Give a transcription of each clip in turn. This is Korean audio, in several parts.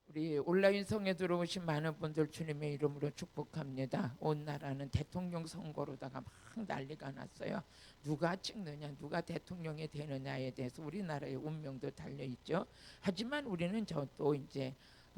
우리 온라인 성에 들어오신 많은 분들 주님의 이름으로 축복합니다. 온 나라는 대통령 선거로다가 막 난리가 났어요. 누가 찍느냐, 누가 대통령이 되느냐에 대해서 우리나라의 운명도 달려있죠. 하지만 우리는 또 이제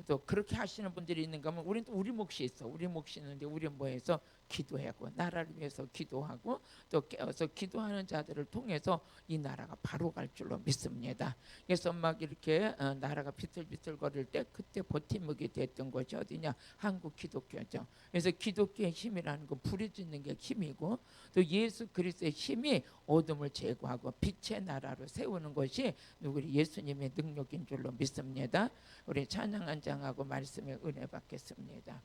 또 그렇게 하시는 분들이 있는가 하면 우리는 또 우리 몫이 있어. 우리 몫이 있는데 우리는 뭐해서 기도하고 나라를 위해서 기도하고 또 깨어서 기도하는 자들을 통해서 이 나라가 바로 갈 줄로 믿습니다. 그래서 막 이렇게 나라가 비틀비틀거릴 때 그때 버팀목이 됐던 것이 어디냐? 한국 기독교죠. 그래서 기독교의 힘이라는 건 부르짖는 게 힘이고 또 예수 그리스도의 힘이 어둠을 제거하고 빛의 나라로 세우는 것이 우리 예수님의 능력인 줄로 믿습니다. 우리 찬양 한 장하고 말씀의 은혜 받겠습니다.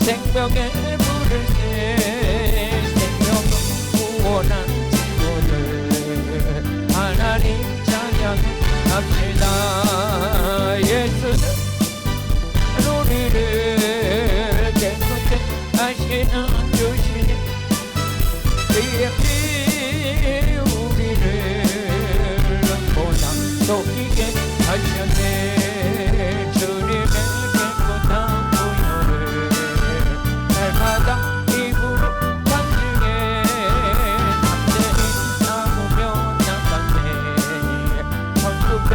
생명의 물을 새 생명을 구원한 친구들 하나님 찬양합시다. 예수는 우리를 깨끗게 하시는 주시니 그의 피 우리를 보상 속이게 하셨네. 주님의 깨끗한 부여를 날마다 입으로 간증해 담대히 나무며 나간대 천국에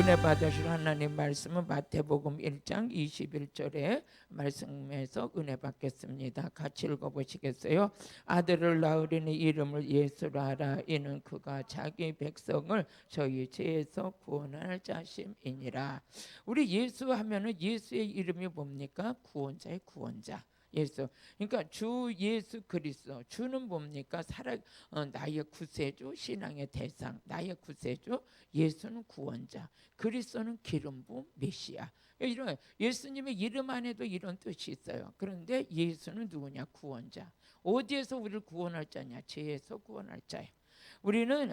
은혜 받으실 하나님 말씀은 마태복음 1장 21절의 말씀에서 은혜 받겠습니다. 같이 읽어보시겠어요? 아들을 낳으리니 이름을 예수라 하라. 이는 그가 자기 백성을 저희 죄에서 구원할 자심이니라. 우리 예수 하면은 예수의 이름이 뭡니까? 구원자의 구원자. 예수. 그러니까 주 예수 그리스도. 주는 뭡니까? 나의 구세주, 신앙의 대상, 나의 구세주. 예수는 구원자, 그리스도는 기름부음 메시아. 이런 예수님의 이름 안에도 이런 뜻이 있어요. 그런데 예수는 누구냐? 구원자. 어디에서 우리를 구원할 자냐? 죄에서 구원할 자예요. 우리는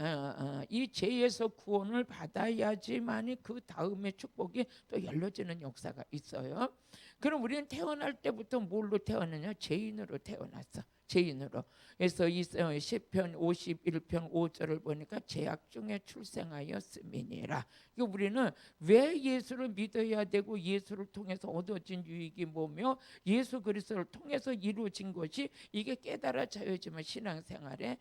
이 죄에서 구원을 받아야지만이 그 다음에 축복이 또 열려지는 역사가 있어요. 그럼 우리는 태어날 때부터 뭘로 태어나냐? 죄인으로 태어났어. 죄인으로. 그래서 이 시편 51편 5절을 보니까 죄악 중에 출생하였음이니라. 우리는 왜 예수를 믿어야 되고 예수를 통해서 얻어진 유익이 뭐며 예수 그리스도를 통해서 이루어진 것이 이게 깨달아져야지만 신앙생활에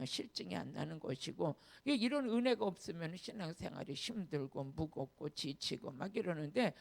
실증이 안 나는 것이고, 이런 은혜가 없으면 신앙생활이 힘들고 무겁고 지치고 막 이러는데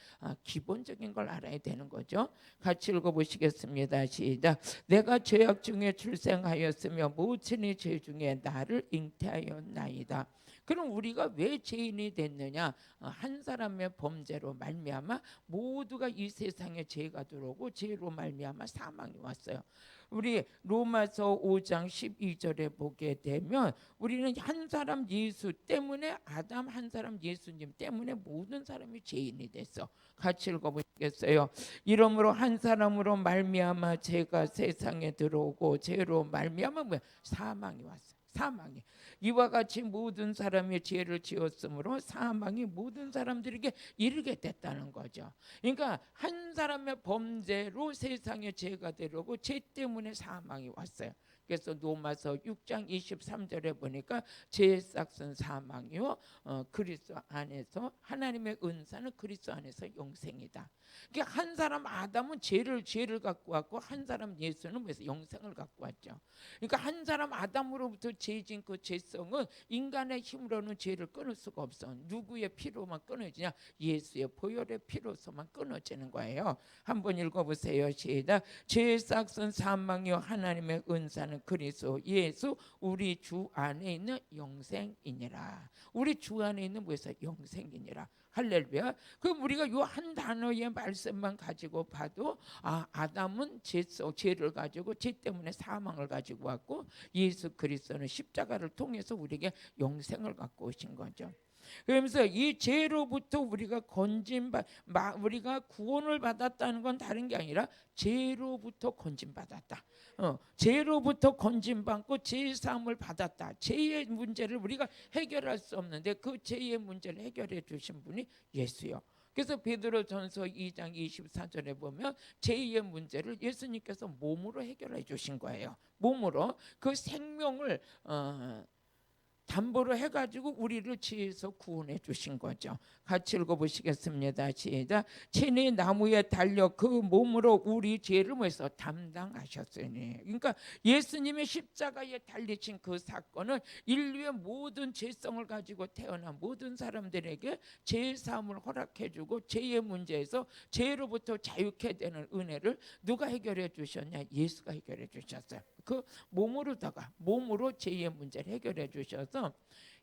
기본적인 걸 알아야 되는 거죠. 같이 읽어보시겠습니다. 시작. 내가 죄악 중에 출생하였으며 모친의 죄 중에 나를 잉태하였나이다. 그럼 우리가 왜 죄인이 됐느냐? 한 사람의 범죄로 말미암아 모두가 이 세상에 죄가 들어오고 죄로 말미암아 사망이 왔어요. 우리 로마서 5장 12절에 보게 되면 우리는 한 사람 예수 때문에, 아담 한 사람 예수님 때문에 모든 사람이 죄인이 됐어. 같이 읽어보시겠어요? 이러므로 한 사람으로 말미암아 죄가 세상에 들어오고 죄로 말미암아 사망이 왔어. 사망이. 이와 같이 모든 사람이 죄를 지었으므로 사망이 모든 사람들에게 이르게 됐다는 거죠. 그러니까 한 사람의 범죄로 세상에 죄가 들어오고 죄 때문에 사망이 왔어요. 그래서 로마서 6장 23절에 보니까 죄의 싹은 사망이요 그리스도 안에서 하나님의 은사는 그리스도 안에서 영생이다. 그러니까 한 사람 아담은 죄를 갖고 왔고 한 사람 예수는 그래서 영생을 갖고 왔죠. 그러니까 한 사람 아담으로부터 죄진 그 죄성은 인간의 힘으로는 죄를 끊을 수가 없어. 누구의 피로만 끊어지냐? 예수의 보혈의 피로서만 끊어지는 거예요. 한번 읽어보세요. 시작. 죄의 싹은 사망이요 하나님의 은사는 그리스도 예수 우리 주 안에 있는 영생이니라. 우리 주 안에 있는 뭐에서 영생이니라. 할렐루야. 그럼 우리가 요 한 단어의 말씀만 가지고 봐도 아담은 죄를 가지고 죄 때문에 사망을 가지고 왔고 예수 그리스도는 십자가를 통해서 우리에게 영생을 갖고 오신 거죠. 그러면서 이 죄로부터 우리가 우리가 구원을 받았다는 건 다른 게 아니라 죄로부터 건진받았다. 죄로부터 건진받고 죄 사함을 받았다. 죄의 문제를 우리가 해결할 수 없는데 그 죄의 문제를 해결해 주신 분이 예수요. 그래서 베드로전서 2장 24절에 보면 죄의 문제를 예수님께서 몸으로 해결해 주신 거예요. 몸으로 그 생명을 담보로 해가지고 우리를 죄에서 구원해 주신 거죠. 같이 읽어보시겠습니다. 시작. 친히 나무에 달려 그 몸으로 우리 죄를 위해서 담당하셨으니. 그러니까 예수님의 십자가에 달리신 그 사건은 인류의 모든 죄성을 가지고 태어난 모든 사람들에게 죄 사함을 허락해주고 죄의 문제에서 죄로부터 자유케 되는 은혜를 누가 해결해 주셨냐? 예수가 해결해 주셨어요. 그 몸으로 죄의 문제를 해결해 주셔서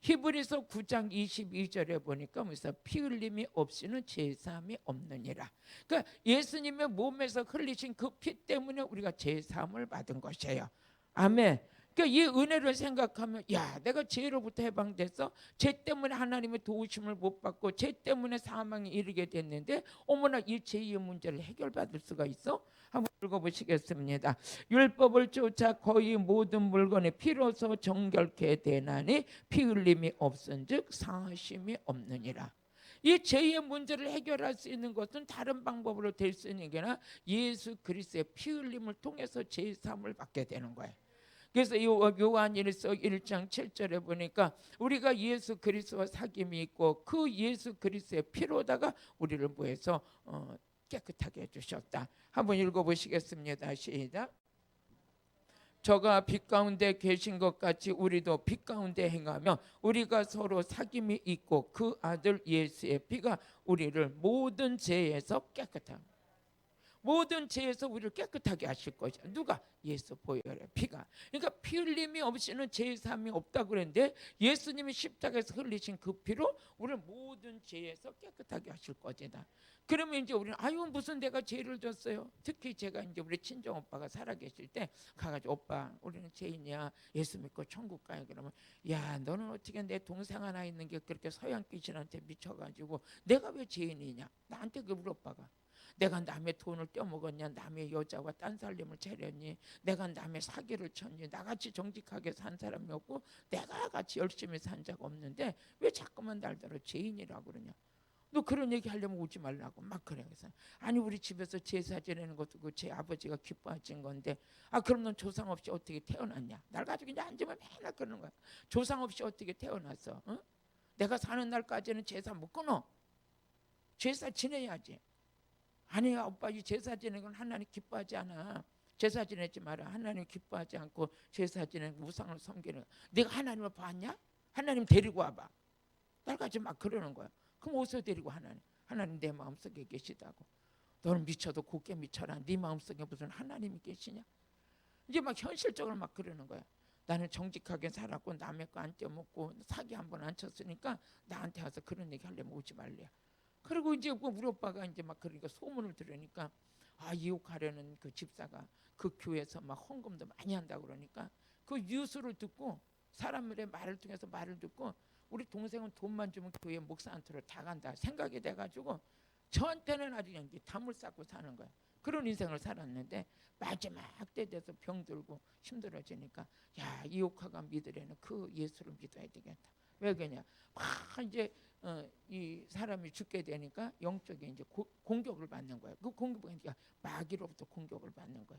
히브리서 9장 22절에 보니까 그래서 피 흘림이 없이는 죄 사함이 없느니라. 그러니까 예수님의 몸에서 흘리신 그 피 때문에 우리가 죄 사함을 받은 것이에요. 아멘. 그러니까 이 은혜를 생각하면 내가 죄로부터 해방돼서 죄 때문에 하나님의 도우심을 못 받고 죄 때문에 사망에 이르게 됐는데 어머나 이 죄의 문제를 해결받을 수가 있어? 한번 읽어보시겠습니다. 율법을 쫓아 거의 모든 물건이 피로서 정결케 되나니 피 흘림이 없은즉 사하심이 없느니라. 이 죄의 문제를 해결할 수 있는 것은 다른 방법으로 될 수 있는 게 아니라 예수 그리스도의 피 흘림을 통해서 죄 사함을 받게 되는 거예요. 그래서 요한일서 1장 7절에 보니까 우리가 예수 그리스도와 사귐이 있고 그 예수 그리스도의 피로다가 우리를 뭐해서 깨끗하게 해주셨다. 한번 읽어보시겠습니다. 시작. 저가 빛 가운데 계신 것 같이 우리도 빛 가운데 행하며 우리가 서로 사귐이 있고 그 아들 예수의 피가 우리를 모든 죄에서 깨끗함. 모든 죄에서 우리를 깨끗하게 하실 것이야. 누가? 예수 보혈의 피가. 그러니까 피 흘림이 없이는 죄 사함이 없다고 그랬는데 예수님이 십자가에서 흘리신 그 피로 우리를 모든 죄에서 깨끗하게 하실 것이다. 그러면 이제 우리는 아유 무슨 내가 죄를 졌어요. 특히 제가 이제 우리 친정 오빠가 살아계실 때 가가지고 오빠 우리는 죄인이야. 예수 믿고 천국 가요. 그러면 야 너는 어떻게 내 동생 하나 있는 게 그렇게 서양 귀신한테 미쳐가지고 내가 왜 죄인이냐. 나한테 그 우리 오빠가 내가 남의 돈을 떼어먹었냐, 남의 여자와 딴 살림을 차렸니, 내가 남의 사기를 쳤니, 나같이 정직하게 산 사람이 없고 내가 같이 열심히 산 자가 없는데 왜 자꾸만 날더러 죄인이라고 그러냐. 너 그런 얘기 하려면 오지 말라고 막 그래. 그래서 아니 우리 집에서 제사 지내는 것도 그 제 아버지가 기뻐하신 건데 아 그럼 넌 조상 없이 어떻게 태어났냐. 날 가지고 이제 앉으면 맨날 그러는 거야. 조상 없이 어떻게 태어났어. 어? 내가 사는 날까지는 제사 못 끊어. 제사 지내야지. 아니야 오빠 이 제사 지내는 건 하나님 기뻐하지 않아. 제사 지내지 마라. 하나님 기뻐하지 않고 제사 지내는 우상을 섬기는 거야. 네가 하나님을 봤냐? 하나님 데리고 와봐. 딸같이 막 그러는 거야. 그럼 어디서 데리고 하나님 내 마음속에 계시다고. 너는 미쳐도 곱게 미쳐라. 네 마음속에 무슨 하나님이 계시냐. 이제 막 현실적으로 막 그러는 거야. 나는 정직하게 살았고 남의 거 안 떼먹고 사기 한 번 안 쳤으니까 나한테 와서 그런 얘기 하려면 오지 말래. 그리고 이제 우리 오빠가 이제 막 그러니까 소문을 들으니까 아 이웃하려는 그 집사가 그 교회에서 막 헌금도 많이 한다고 그러니까 그 뉴스를 듣고 사람들의 말을 통해서 말을 듣고 우리 동생은 돈만 주면 교회 목사한테로 다 간다 생각이 돼가지고 저한테는 아주 그냥 담을 쌓고 사는 거야. 그런 인생을 살았는데 마지막 때 돼서 병들고 힘들어지니까 야 이옥화가 믿으려는 그 예수를 믿어야 되겠다. 왜 그러냐? 막 이제 이 사람이 죽게 되니까 영적인 이제 공격을 받는 거야. 그 공격은 그러니까 마귀로부터 공격을 받는 거야.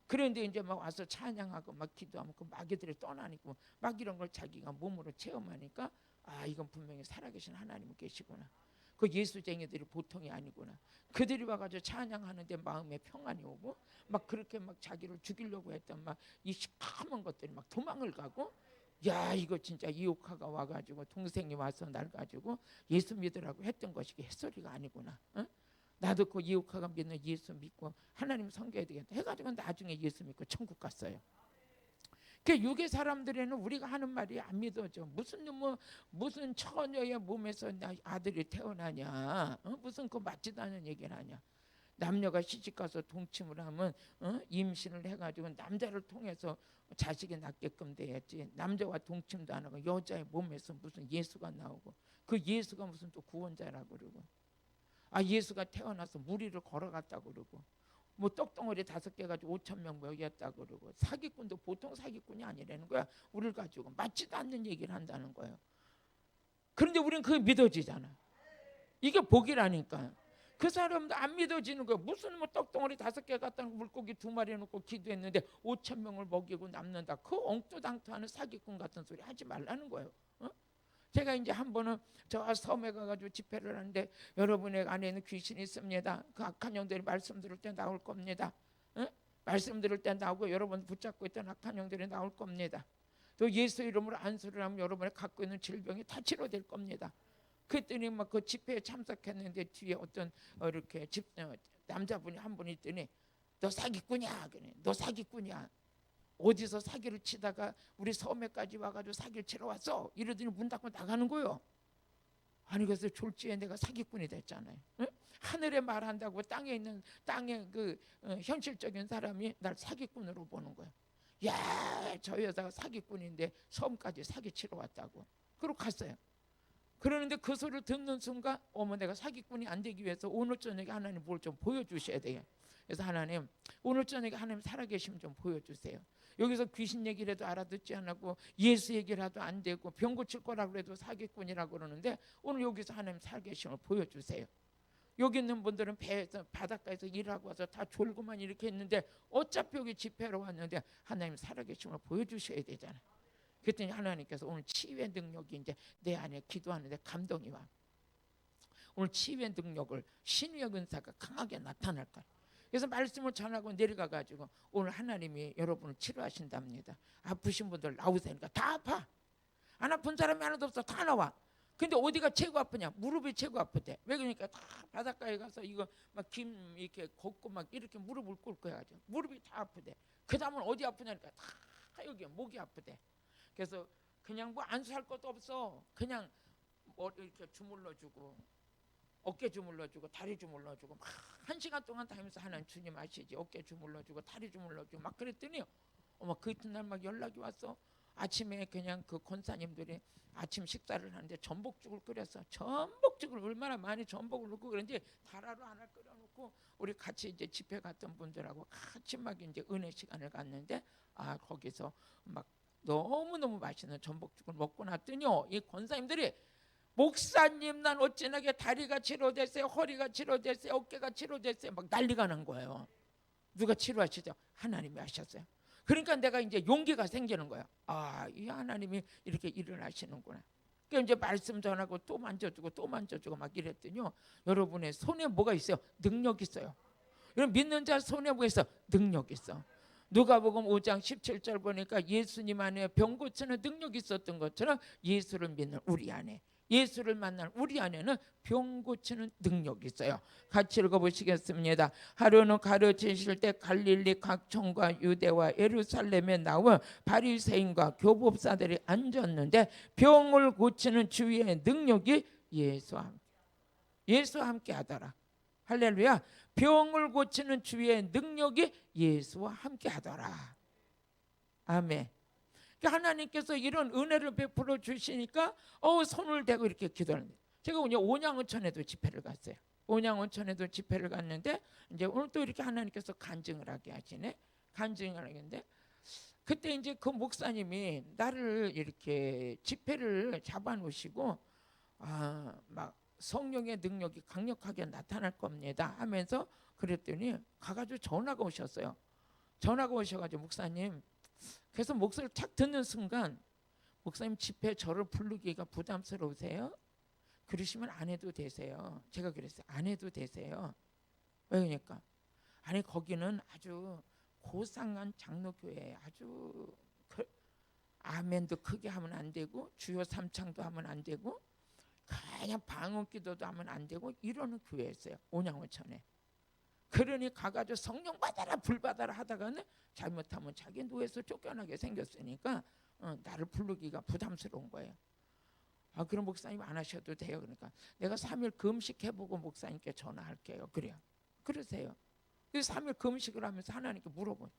그런데 이제 막 와서 찬양하고 막 기도하면 그 마귀들이 떠나니까 막 이런 걸 자기가 몸으로 체험하니까 아 이건 분명히 살아계신 하나님이 계시구나. 그 예수쟁이들이 보통이 아니구나. 그들이 와가지고 찬양하는데 마음에 평안이 오고 막 그렇게 막 자기를 죽이려고 했던 막 이 시커먼 것들이 막 도망을 가고 야 이거 진짜 이옥화가 와가지고 동생이 와서 날 가지고 예수 믿으라고 했던 것이 햇소리가 아니구나. 어? 나도 그 이옥화가 믿는 예수 믿고 하나님 섬겨야 되겠다 해가지고 나중에 예수 믿고 천국 갔어요. 그 유괴 사람들에는 우리가 하는 말이 안 믿어져. 무슨 처녀의 몸에서 아들이 태어나냐. 무슨 그 맞지도 않은 얘기를 하냐. 남녀가 시집가서 동침을 하면 임신을 해가지고 남자를 통해서 자식이 낳게끔 돼야지. 남자와 동침도 안 하고 여자의 몸에서 무슨 예수가 나오고 그 예수가 무슨 또 구원자라고 그러고 아 예수가 태어나서 무리를 걸어갔다고 그러고 뭐 떡덩어리 5개 가지고 5천 명 먹였다고 그러고 사기꾼도 보통 사기꾼이 아니라는 거야. 우리를 가지고 맞지도 않는 얘기를 한다는 거예요. 그런데 우리는 그게 믿어지잖아. 이게 복이라니까. 그 사람도 안 믿어지는 거야. 무슨 뭐 떡덩어리 5개 갖다 놓고 물고기 2마리 놓고 기도했는데 5천 명을 먹이고 남는다. 그 엉뚱당투하는 사기꾼 같은 소리 하지 말라는 거예요. 어? 제가 이제 한 번은 저 섬에 가가지고 집회를 하는데 여러분의 안에는 귀신이 있습니다. 그 악한 영들이 말씀 들을 때 나올 겁니다. 어? 말씀 들을 때 나오고 여러분 붙잡고 있던 악한 영들이 나올 겁니다. 또 예수 이름으로 안수를 하면 여러분이 갖고 있는 질병이 다 치료될 겁니다. 그랬더니 막 그 집회에 참석했는데 뒤에 어떤 이렇게 남자분이 한 분 있더니 너 사기꾼이야. 그래. 너 사기꾼이야. 어디서 사기를 치다가 우리 섬에까지 와가지고 사기를 치러 왔어. 이러더니 문 닫고 나가는 거요. 아니 그래서 졸지에 내가 사기꾼이 됐잖아요. 응? 하늘에 말한다고 땅에 그 현실적인 사람이 날 사기꾼으로 보는 거야. 야, 저 여자가 사기꾼인데 섬까지 사기 치러 왔다고. 그러고 갔어요. 그러는데 그 소리를 듣는 순간 어머 내가 사기꾼이 안 되기 위해서 오늘 저녁에 하나님 뭘 좀 보여주셔야 돼요. 그래서 하나님 오늘 저녁에 하나님 살아계시면 좀 보여주세요. 여기서 귀신 얘기를 해도 알아듣지 않고 예수 얘기를 해도 안 되고 병 고칠 거라고 해도 사기꾼이라고 그러는데 오늘 여기서 하나님 살아계심을 보여주세요. 여기 있는 분들은 배에서 바닷가에서 일하고 와서 다 졸고만 이렇게 했는데 어차피 여기 집회로 왔는데 하나님 살아계심을 보여주셔야 되잖아요. 그랬더니 하나님께서 오늘 치유의 능력이 이제 내 안에 기도하는데 감동이 와. 오늘 치유의 능력을 신유의 은사가 강하게 나타날 거야. 그래서 말씀을 전하고 내려가 가지고 오늘 하나님이 여러분을 치료하신답니다. 아프신 분들 나오세요. 그러니까 다 아파. 안 아픈 사람이 하나도 없어. 다 나와. 근데 어디가 최고 아프냐? 무릎이 최고 아프대. 왜 그러니까 다 바닷가에 가서 이거 막 김 이렇게 걷고 막 이렇게 무릎을 꿇고 해가지고 무릎이 다 아프대. 그 다음은 어디 아프냐니까 다 여기 목이 아프대. 그래서 그냥 뭐 안수할 것도 없어. 그냥 뭐 이렇게 주물러주고 어깨 주물러주고 다리 주물러주고 막 1시간 동안 다니면서 하나님 주님 아시지? 어깨 주물러주고 다리 주물러주고 막 그랬더니 어머 그 이튿날 막 연락이 왔어. 아침에 그냥 그 권사님들이 아침 식사를 하는데 전복죽을 끓였어. 전복죽을 얼마나 많이 전복을 넣고 그런지 달아로 하나 끓여놓고 우리 같이 이제 집회 갔던 분들하고 같이 막 이제 은혜 시간을 갔는데 거기서 막 너무너무 맛있는 전복죽을 먹고 났더니요 이 권사님들이 목사님 난 어찌나게 다리가 치료됐어요, 허리가 치료됐어요, 어깨가 치료됐어요 막 난리가 난 거예요. 누가 치료하시죠? 하나님이 하셨어요. 그러니까 내가 이제 용기가 생기는 거야. 이 하나님이 이렇게 일을 하시는구나. 그러니까 이제 말씀 전하고 또 만져주고 또 만져주고 막 이랬더니요 여러분의 손에 뭐가 있어요? 능력 있어요. 여러분 믿는 자 손에 뭐가 있어? 능력 있어. 누가복음 5장 17절 보니까 예수님 안에 병 고치는 능력이 있었던 것처럼 예수를 믿는 우리 안에 예수를 만난 우리 안에는 병 고치는 능력이 있어요. 같이 읽어보시겠습니다. 하루는 가르치실 때 갈릴리 각촌과 유대와 예루살렘에 나와 바리새인과 교법사들이 앉았는데 병을 고치는 주의 능력이 예수와 함께 하더라. 할렐루야. 병을 고치는 주의 능력이 예수와 함께 하더라. 아멘. 하나님께서 이런 은혜를 베풀어 주시니까 손을 대고 이렇게 기도하는데 제가 오늘 온양온천에도 집회를 갔어요. 온양온천에도 집회를 갔는데 이제 오늘 또 이렇게 하나님께서 간증을 하게 하시네. 간증을 하겠는데 그때 이제 그 목사님이 나를 이렇게 집회를 잡아놓으시고 막 성령의 능력이 강력하게 나타날 겁니다 하면서 그랬더니 가가지고 전화가 오셨어요. 전화가 오셔가지고 목사님 그래서 목소리를 탁 듣는 순간 목사님 집회 저를 부르기가 부담스러우세요? 그러시면 안 해도 되세요. 제가 그랬어요. 안 해도 되세요. 왜 그러니까 아니 거기는 아주 고상한 장로교회 아주 아멘도 크게 하면 안 되고 주여 삼창도 하면 안 되고 그냥 방언기도도 하면 안 되고 이러는 교회였어요. 온양온천에. 그러니 가가지고 성령 받아라 불 받아라 하다가는 잘못하면 자기 노예에서 쫓겨나게 생겼으니까 나를 부르기가 부담스러운 거예요. 그럼 목사님 안 하셔도 돼요. 그러니까 내가 3일 금식해보고 목사님께 전화할게요. 그래요. 그러세요. 그래서 3일 금식을 하면서 하나님께 물어본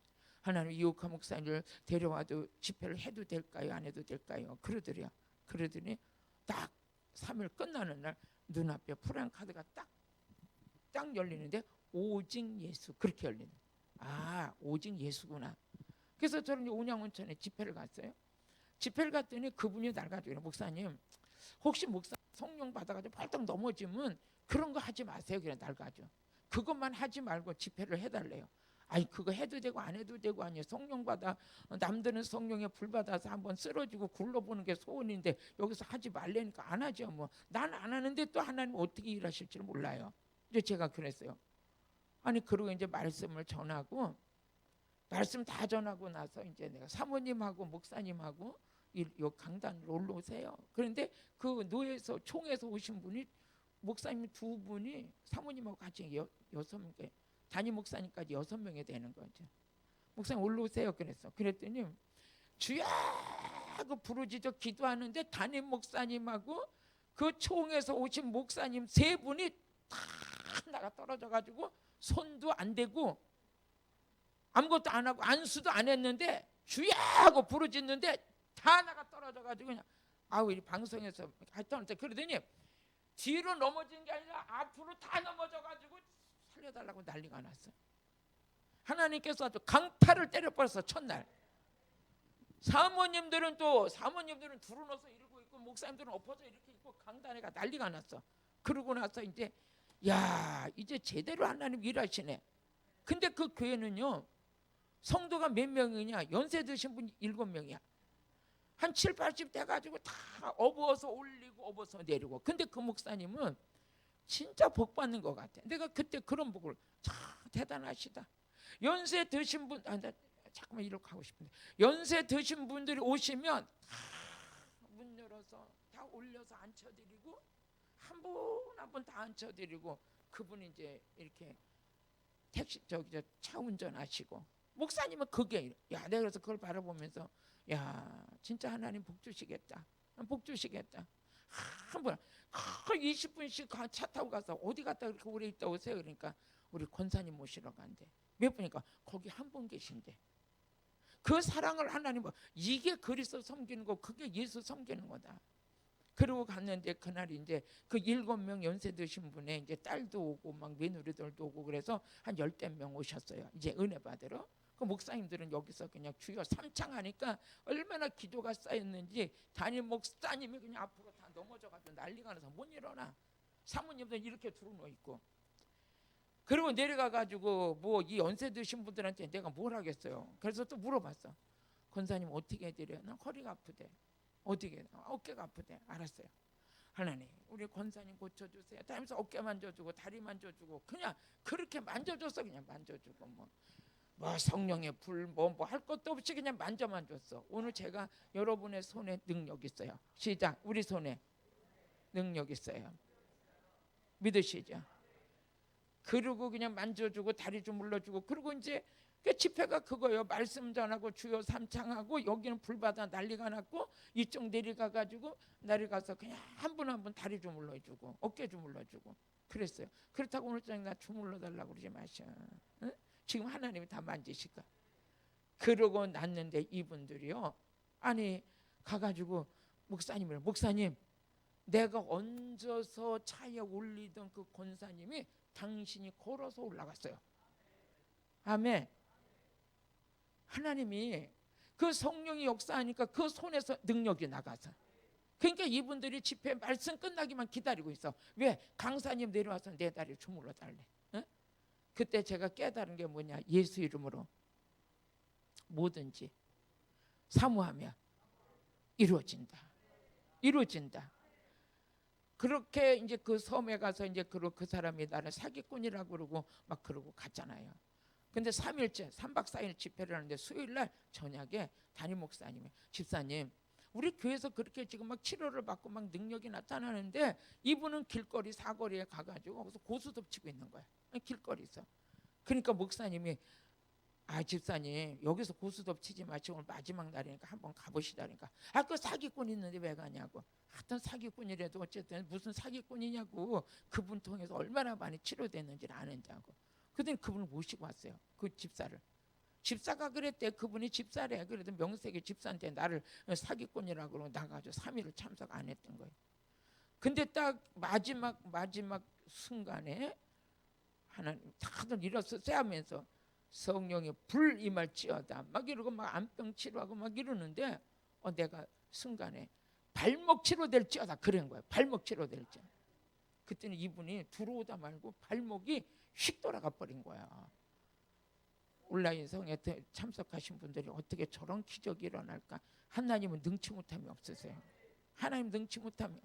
하나님 이옥화 목사님을 데려와도 집회를 해도 될까요? 안 해도 될까요? 그러더니 딱 3일 끝나는 날 눈앞에 프랑카드가 딱 열리는데 오직 예수 그렇게 열리는. 오직 예수구나. 그래서 저는 온양온천에 집회를 갔어요. 집회를 갔더니 그분이 날 가지고 목사님 혹시 목사 성령 받아가지고 발떡 넘어지면 그런 거 하지 마세요. 그냥 날 가지고 그것만 하지 말고 집회를 해달래요. 그거 해도 되고 안 해도 되고 아니에요. 성령 받아 남들은 성령에 불 받아서 한번 쓰러지고 굴러보는 게 소원인데 여기서 하지 말라니까 안 하죠. 뭐 난 안 하는데 또 하나님 어떻게 일하실지 몰라요. 이제 제가 그랬어요. 그리고 이제 말씀을 전하고 말씀 다 전하고 나서 이제 내가 사모님하고 목사님하고 이 강단으로 올라오세요. 그런데 그 노예에서 총에서 오신 분이 목사님 2분이 사모님하고 같이 6명 담임 목사님까지 6명이 되는 거죠. 목사님 올라오세요. 그랬더니 주야 하고 부르짖어 기도하는데 담임 목사님하고 그 총에서 오신 목사님 3분이 다 나가 떨어져 가지고 손도 안 대고 아무것도 안 하고 안수도 안 했는데 주야 하고 부르짖는데 다 나가 떨어져 가지고 그냥 이 방송에서 하여튼 그러더니 뒤로 넘어진 게 아니라 앞으로 다 넘어져 가지고 살려달라고 난리가 났어요. 하나님께서 아주 강타를 때려버렸어. 첫날 사모님들은 둘을 넣어서 이러고 있고 목사님들은 엎어져 이렇게 있고 강단에가 난리가 났어. 그러고 나서 이제 제대로 하나님 일하시네. 근데 그 교회는요 성도가 몇 명이냐 연세 드신 분이 7명이야. 한 7, 80 돼가지고 다 업어서 올리고 업어서 내리고. 근데 그 목사님은 진짜 복 받는 것 같아. 내가 그때 그런 복을 참 대단하시다. 연세 드신 분, 나 잠깐만 이렇게 하고 싶은데, 연세 드신 분들이 오시면 다 문 열어서 다 올려서 앉혀드리고 한 분 한 분 다 앉혀드리고, 그분이 이제 이렇게 택시 차 운전하시고, 목사님은 그게 야, 내가 그래서 그걸 바라보면서 야, 진짜 하나님 복 주시겠다. 복 주시겠다. 한 번 20분씩 차 타고 가서 어디 갔다 그렇게 오래 있다 오세요. 그러니까 우리 권사님 모시러 간대. 몇 분이니까 거기 한 분 계신대. 그 사랑을 하나님, 이게 그리스도 섬기는 거, 그게 예수 섬기는 거다. 그러고 갔는데 그날 이제 그 7명 연세 드신 분의 이제 딸도 오고 막 며느리들도 오고 그래서 한 10명 오셨어요. 이제 은혜 받으러. 그 목사님들은 여기서 그냥 주여 삼창하니까 얼마나 기도가 쌓였는지 담임 목사님이 그냥 앞으로 다 넘어져가지고 난리가 나서 못 일어나. 사모님들 이렇게 들어누워 있고. 그리고 내려가가지고 뭐 이 연세 드신 분들한테 내가 뭘 하겠어요. 그래서 또 물어봤어. 권사님 어떻게 해드려요? 난 허리가 아프대. 어떻게? 어깨가 아프대. 알았어요. 하나님 우리 권사님 고쳐주세요. 다니면서 어깨 만져주고 다리 만져주고 그냥 그렇게 만져줬어. 그냥 만져주고 뭐 성령의 불 뭐 할 것도 없이 그냥 만져만 줬어. 오늘 제가 여러분의 손에 능력 있어요. 시작. 우리 손에 능력 있어요. 믿으시죠? 그리고 그냥 만져주고 다리 좀 물러주고, 그리고 이제 그 집회가 그거예요. 말씀 전하고 주여 삼창하고, 여기는 불받아 난리가 났고, 이쪽 내려가가지고 내려가서 그냥 한 분 한 분 다리 좀 물러주고 어깨 좀 물러주고 그랬어요. 그렇다고 오늘 저녁 나 주물러 달라고 그러지 마셔. 응? 지금 하나님이 다 만지실까. 그러고 났는데 이분들이요, 아니 가가지고 목사님 내가 얹어서 차에 올리던 그 권사님이 당신이 걸어서 올라갔어요. 아멘. 하나님이 그 성령이 역사하니까 그 손에서 능력이 나가서, 그러니까 이분들이 집회 말씀 끝나기만 기다리고 있어. 왜? 강사님 내려와서 내 다리를 주물러 달래. 응? 그때 제가 깨달은 게 뭐냐, 예수 이름으로 뭐든지 사모하면 이루어진다. 이루어진다. 그렇게 이제 그 섬에 가서 이제 그 사람이 나를 사기꾼이라고 그러고 막 그러고 갔잖아요. 근데 3일째 3박 4일 집회를 하는데 수요일 날 저녁에 담임 목사님이, 집사님 우리 교회에서 그렇게 지금 막 치료를 받고 막 능력이 나타나는데 이분은 길거리 사거리에 가가지고 거기서 고수 덮치고 있는 거야. 길거리에서. 그러니까 목사님이 집사님 여기서 고수 덮치지 마시고 오늘 마지막 날이니까 한번 가보시다니까. 그 사기꾼 있는데 왜 가냐고. 하여튼 사기꾼이라도 어쨌든 무슨 사기꾼이냐고. 그분 통해서 얼마나 많이 치료됐는지를 아는다고. 그랬더니 그분을 모시고 왔어요. 그 집사를. 집사가 그랬대. 그분이 집사래. 그래도 명색이 집사인데 나를 사기꾼이라고 그러고 나가지고 3일을 참석 안 했던 거예요. 근데 딱 마지막 순간에 하나님 다들 일어서서 하면서 성령의 불 임할지어다 막 이러고 막 안병 치료하고 막 이러는데 내가 순간에 발목 치료될지어다 그런 거예요. 발목 치료될지. 그때는 이분이 들어오다 말고 발목이 휙 돌아가 버린 거야. 온라인 성에 참석하신 분들이 어떻게 저런 기적이 일어날까. 하나님은 능치 못함이 없으세요. 하나님 능치 못함이.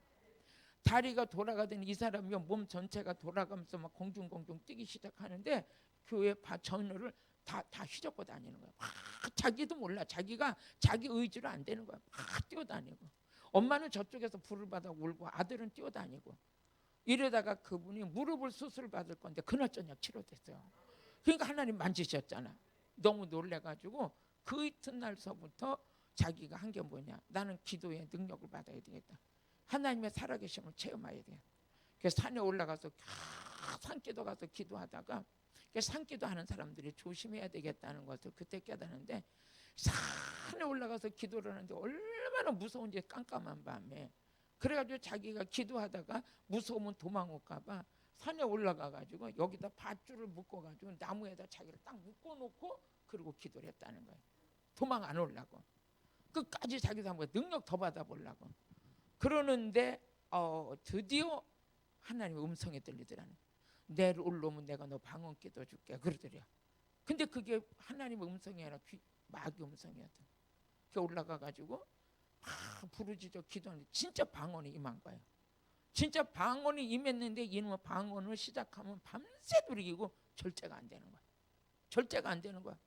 다리가 돌아가더니 이 사람이 몸 전체가 돌아가면서 막 공중공중 뛰기 시작하는데 교회 전우를 다 휘젓고 다니는 거야. 막 자기도 몰라. 자기가 자기 의지로 안 되는 거야. 막 뛰어다니고. 엄마는 저쪽에서 불을 받아 울고 아들은 뛰어다니고. 이러다가 그분이 무릎을 수술 받을 건데 그날 저녁 치료됐어요. 그러니까 하나님 만지셨잖아. 너무 놀래가지고 그 이튿날서부터 자기가 한 게 뭐냐, 나는 기도의 능력을 받아야 되겠다. 하나님의 살아계심을 체험해야 돼. 그래서 산에 올라가서 산기도 가서 기도하다가, 산기도 하는 사람들이 조심해야 되겠다는 것을 그때 깨달았는데, 산에 올라가서 기도를 하는데 얼마나 무서운지 깜깜한 밤에. 그래가지고 자기가 기도하다가 무서우면 도망 올까 봐 산에 올라가가지고 여기다 밧줄을 묶어가지고 나무에다 자기를 딱 묶어놓고 그리고 기도를 했다는 거예요. 도망 안 오려고. 끝까지 자기도 한번 능력 더 받아보려고. 그러는데 드디어 하나님의 음성이 들리더라는. 내일 올라오면 내가 너 방언 기도 줄게 그러더래요. 근데 그게 하나님의 음성이 아니라 마귀 음성이었던. 그 올라가가지고 막 부르짖어 기도하는데 진짜 방언이 임한 거예요. 진짜 방언이 임했는데 이놈의 방언을 시작하면 밤새 두리기고 절제가 안 되는 거야. 절제가 안 되는 거야.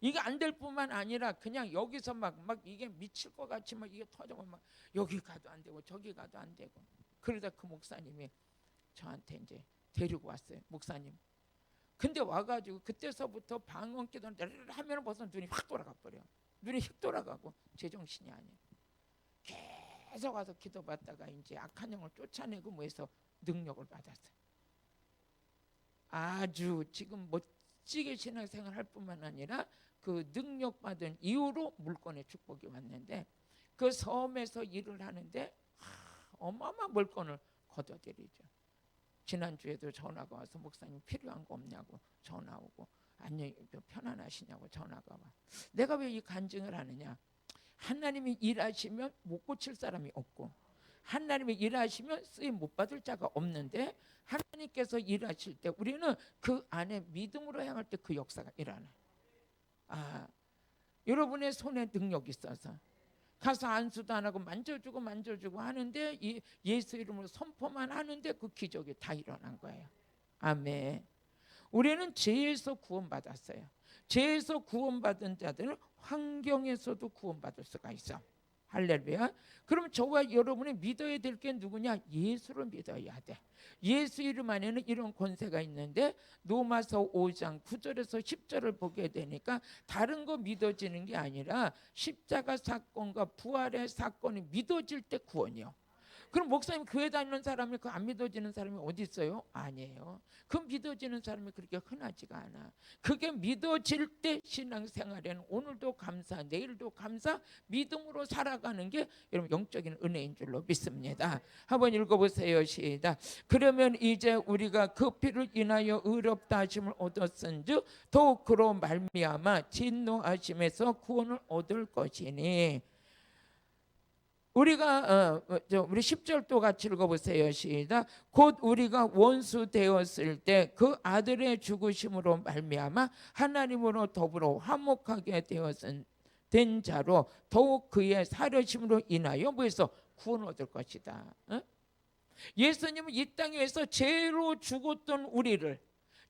이게 안 될 뿐만 아니라 그냥 여기서 막 이게 미칠 것 같이 막 이게 터져고 막 여기 가도 안 되고 저기 가도 안 되고. 그러다 그 목사님이 저한테 이제 데리고 왔어요. 목사님. 근데 와가지고 그때서부터 방언 기도를 하면 벌써 눈이 확 돌아가 버려. 눈이 휙 돌아가고 제정신이 아니에요. 계속 와서 기도받다가 이제 악한 영을 쫓아내고 뭐 해서 능력을 받았어요. 아주 지금 멋지게 신앙생활 할 뿐만 아니라 그 능력받은 이후로 물건의 축복이 왔는데 그 섬에서 일을 하는데 어마어마한 물건을 거둬들이죠. 지난주에도 전화가 와서 목사님 필요한 거 없냐고 전화 오고 안녕히 편안하시냐고 전화가 와. 내가 왜 이 간증을 하느냐. 하나님이 일하시면 못 고칠 사람이 없고 하나님이 일하시면 쓰임 못 받을 자가 없는데 하나님께서 일하실 때 우리는 그 안에 믿음으로 향할 때 그 역사가 일어나요. 여러분의 손에 능력이 있어서 가서 안수도 안 하고 만져주고 하는데 이 예수 이름으로 선포만 하는데 그 기적이 다 일어난 거예요. 아멘. 우리는 죄에서 구원받았어요. 죄에서 구원받은 자들은 환경에서도 구원받을 수가 있어. 할렐루야. 그럼 저와 여러분이 믿어야 될 게 누구냐? 예수를 믿어야 돼. 예수 이름 안에는 이런 권세가 있는데 로마서 5장 9절에서 10절을 보게 되니까 다른 거 믿어지는 게 아니라 십자가 사건과 부활의 사건이 믿어질 때 구원이요. 그럼 목사님 교회 다니는 사람이 그 안 믿어지는 사람이 어디 있어요? 아니에요. 그 믿어지는 사람이 그렇게 흔하지가 않아. 그게 믿어질 때 신앙생활에는 오늘도 감사, 내일도 감사, 믿음으로 살아가는 게 여러분 영적인 은혜인 줄로 믿습니다. 한번 읽어보세요. 시작. 그러면 이제 우리가 그 피를 인하여 의롭다 하심을 얻었은즉 더욱 그로 말미암아 진노하심에서 구원을 얻을 것이니. 우리가 우리 10절도 같이 읽어보세요. 시작. 곧 우리가 원수 되었을 때 그 아들의 죽으심으로 말미암아 하나님으로 더불어 화목하게 된 자로 더욱 그의 살으심으로 인하여 뭐해서 구원을 얻을 것이다. 예수님은 이 땅에서 죄로 죽었던 우리를,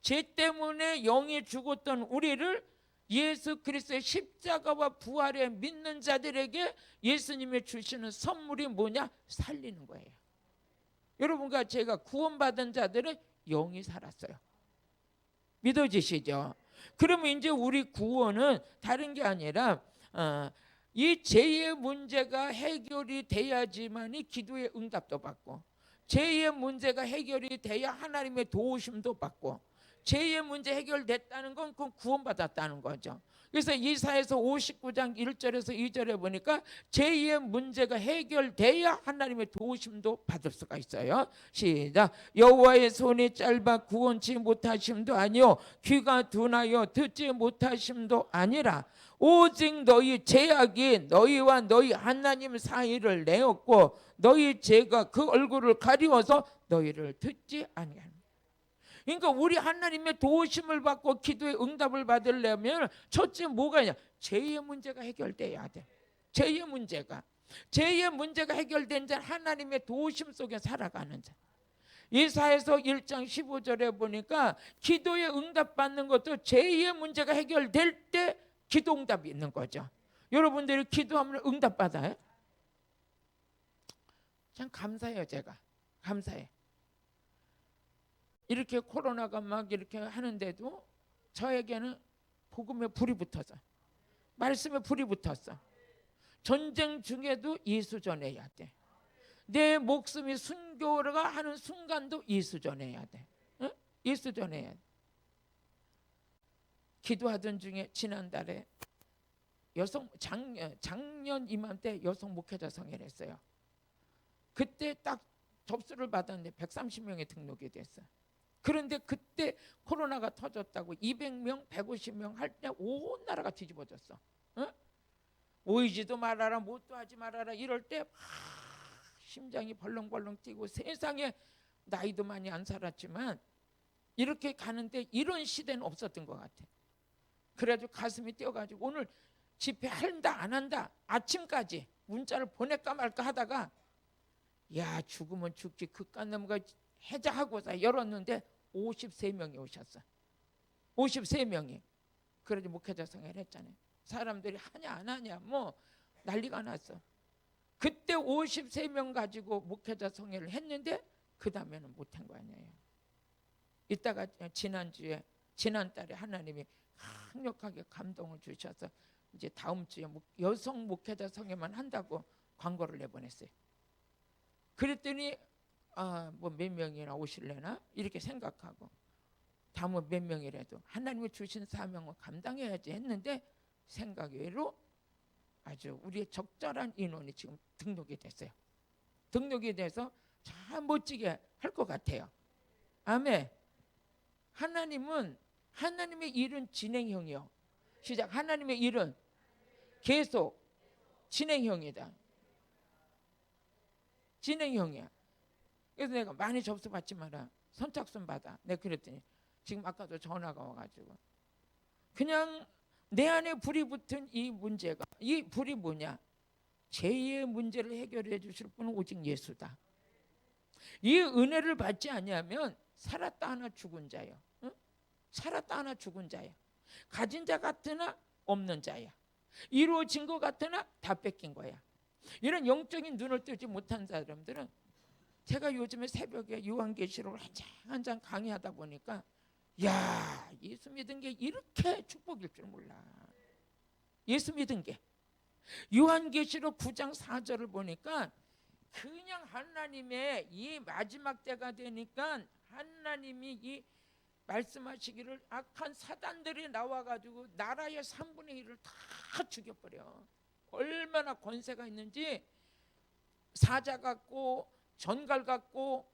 죄 때문에 영이 죽었던 우리를 예수 그리스도의 십자가와 부활에 믿는 자들에게 예수님이 주시는 선물이 뭐냐? 살리는 거예요. 여러분과 제가 구원받은 자들은 영이 살았어요. 믿어지시죠? 그러면 이제 우리 구원은 다른 게 아니라 이 죄의 문제가 해결이 돼야지만이 기도의 응답도 받고, 죄의 문제가 해결이 돼야 하나님의 도우심도 받고, 죄의 문제 해결됐다는 건 그건 구원받았다는 거죠. 그래서 이사야서 59장 1절에서 2절에 보니까 죄의 문제가 해결돼야 하나님의 도우심도 받을 수가 있어요. 시작. 여호와의 손이 짧아 구원치 못하심도 아니요 귀가 둔하여 듣지 못하심도 아니라 오직 너희 죄악이 너희와 너희 하나님 사이를 내었고 너희 죄가 그 얼굴을 가리워서 너희를 듣지 아니하는. 그러니까 우리 하나님의 도우심을 받고 기도의 응답을 받으려면 첫째 뭐가 있냐? 죄의 문제가 해결돼야 돼. 죄의 문제가 해결된 자는 하나님의 도우심 속에 살아가는 자. 이사야서 1장 15절에 보니까 기도의 응답 받는 것도 죄의 문제가 해결될 때 기도 응답이 있는 거죠. 여러분들이 기도하면 응답 받아요? 참 감사해요. 제가 감사해. 이렇게 코로나가 막 이렇게 하는데도 저에게는 복음에 불이 붙어서, 말씀에 불이 붙었어. 전쟁 중에도 예수 전해야 돼. 내 목숨이 순교가 하는 순간도 예수 전해야 돼. 응? 예수 전해야 돼. 기도하던 중에 지난달에 작년 이맘때 여성 목회자 성회를 했어요. 그때 딱 접수를 받았는데 130명이 등록이 됐어. 그런데 그때 코로나가 터졌다고 200명, 150명 할 때 온 나라가 뒤집어졌어. 모이지도 말아라, 못도 하지 말아라 이럴 때 심장이 벌렁벌렁 뛰고, 세상에 나이도 많이 안 살았지만 이렇게 가는데 이런 시대는 없었던 것 같아. 그래가지고 가슴이 뛰어가지고 오늘 집회 한다 안 한다 아침까지 문자를 보낼까 말까 하다가 야, 죽으면 죽지 그깟 나무가 해자하고서 열었는데 53명이 오셨어. 53명이. 그래도 목회자 성회를 했잖아요. 사람들이 하냐 안 하냐 뭐 난리가 났어. 그때 53명 가지고 목회자 성회를 했는데 그 다음에는 못한 거 아니에요. 이따가 지난달에 하나님이 강력하게 감동을 주셔서 이제 다음 주에 여성 목회자 성회만 한다고 광고를 내보냈어요. 그랬더니 뭐 몇 명이나 오실래나 이렇게 생각하고 다음은 몇 명이라도 하나님이 주신 사명을 감당해야지 했는데 생각 외로 아주 우리의 적절한 인원이 지금 등록이 됐어요. 등록이 돼서 참 멋지게 할 것 같아요. 아멘. 하나님의 일은 진행형이요. 시작. 하나님의 일은 계속 진행형이다. 진행형이야. 그래서 내가 많이 접수 받지 마라. 선착순 받아. 내가 그랬더니 지금 아까도 전화가 와가지고 그냥 내 안에 불이 붙은 이 문제가, 이 불이 뭐냐? 죄의 문제를 해결해 주실 분은 오직 예수다. 이 은혜를 받지 아니하면 살았다 하나 죽은 자요. 응? 살았다 하나 죽은 자야. 가진 자 같으나 없는 자야. 이루어진 것 같으나 다 뺏긴 거야. 이런 영적인 눈을 뜨지 못한 사람들은 제가 요즘에 새벽에 요한계시록을 한 장 강의하다 보니까 야, 예수 믿은 게 이렇게 축복일 줄 몰라. 예수 믿은 게 요한계시록 9장 4절을 보니까 그냥 하나님의 이 마지막 때가 되니까 하나님이 이 말씀하시기를 악한 사단들이 나와가지고 나라의 3분의 1을 다 죽여버려. 얼마나 권세가 있는지 사자 같고 전갈 같고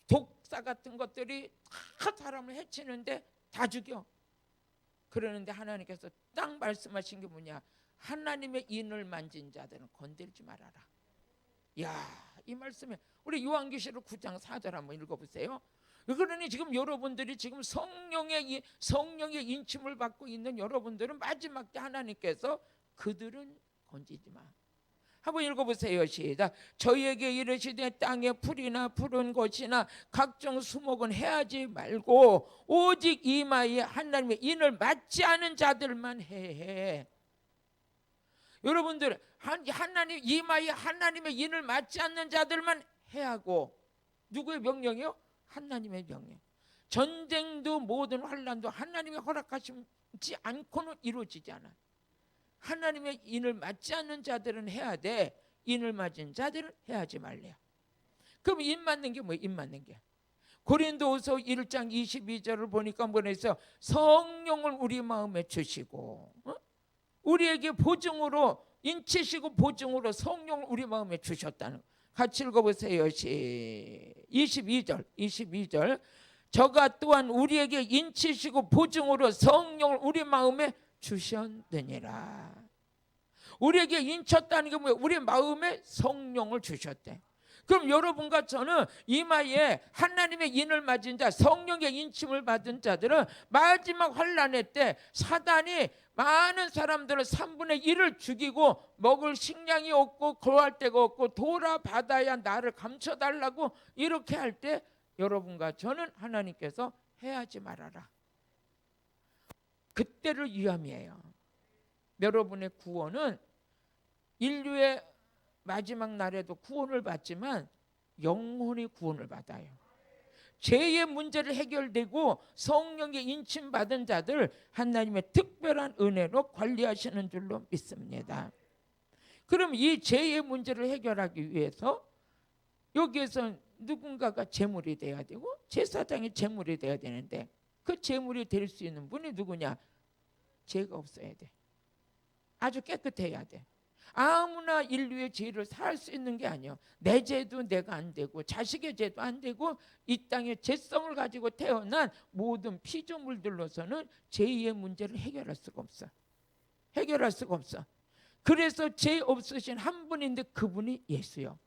독사 같은 것들이 다 사람을 해치는데 다 죽여. 그러는데 하나님께서 딱 말씀하신 게 뭐냐? 하나님의 인을 만진 자들은 건들지 말아라. 야, 이 말씀에 우리 요한계시록 9장 4절 한번 읽어보세요. 그러니 지금 여러분들이 지금 성령의 인침을 받고 있는 여러분들은 마지막 때 하나님께서 그들은 건지지 마. 한번 읽어보세요. 시작. 저희에게 이르시되 땅에 풀이나 푸른 것이나 각종 수목은 해하지 말고 오직 이마에 하나님의 인을 맞지 않은 자들만 해. 여러분들 하나님 이마에 하나님의 인을 맞지 않는 자들만 해하고 누구의 명령이요? 하나님의 명령. 전쟁도 모든 환난도 하나님의 허락하시지 않고는 이루어지지 않아. 하나님의 인을 맞지 않는 자들은 해야 돼. 인을 맞은 자들은 해하지 말래요. 그럼 인 맞는 게 뭐예요? 인 맞는 게 고린도후서 1장 22절을 보니까 뭐래서 성령을 우리 마음에 주시고 우리에게 보증으로 인치시고 보증으로 성령을 우리 마음에 주셨다는 거. 같이 읽어보세요. 22절 저가 또한 우리에게 인치시고 보증으로 성령을 우리 마음에 주셨느니라. 우리에게 인쳤다는 게 뭐예요? 우리 마음에 성령을 주셨대. 그럼 여러분과 저는 이마에 하나님의 인을 맞은 자, 성령의 인침을 받은 자들은 마지막 환난의 때 사단이 많은 사람들을 3분의 1을 죽이고 먹을 식량이 없고 거할 데가 없고 돌아받아야 나를 감춰달라고 이렇게 할 때 여러분과 저는 하나님께서 해하지 말아라. 그때를 위함이에요. 여러분의 구원은 인류의 마지막 날에도 구원을 받지만 영혼이 구원을 받아요. 죄의 문제를 해결되고 성령의 인침 받은 자들 하나님의 특별한 은혜로 관리하시는 줄로 믿습니다. 그럼 이 죄의 문제를 해결하기 위해서 여기에서 누군가가 제물이 돼야 되고 제사장이 제물이 돼야 되는데 그 제물이 될 수 있는 분이 누구냐? 죄가 없어야 돼. 아주 깨끗해야 돼. 아무나 인류의 죄를 살 수 있는 게 아니에요. 내 죄도 내가 안 되고 자식의 죄도 안 되고 이 땅에 죄성을 가지고 태어난 모든 피조물들로서는 죄의 문제를 해결할 수가 없어. 해결할 수가 없어. 그래서 죄 없으신 한 분인데 그분이 예수요.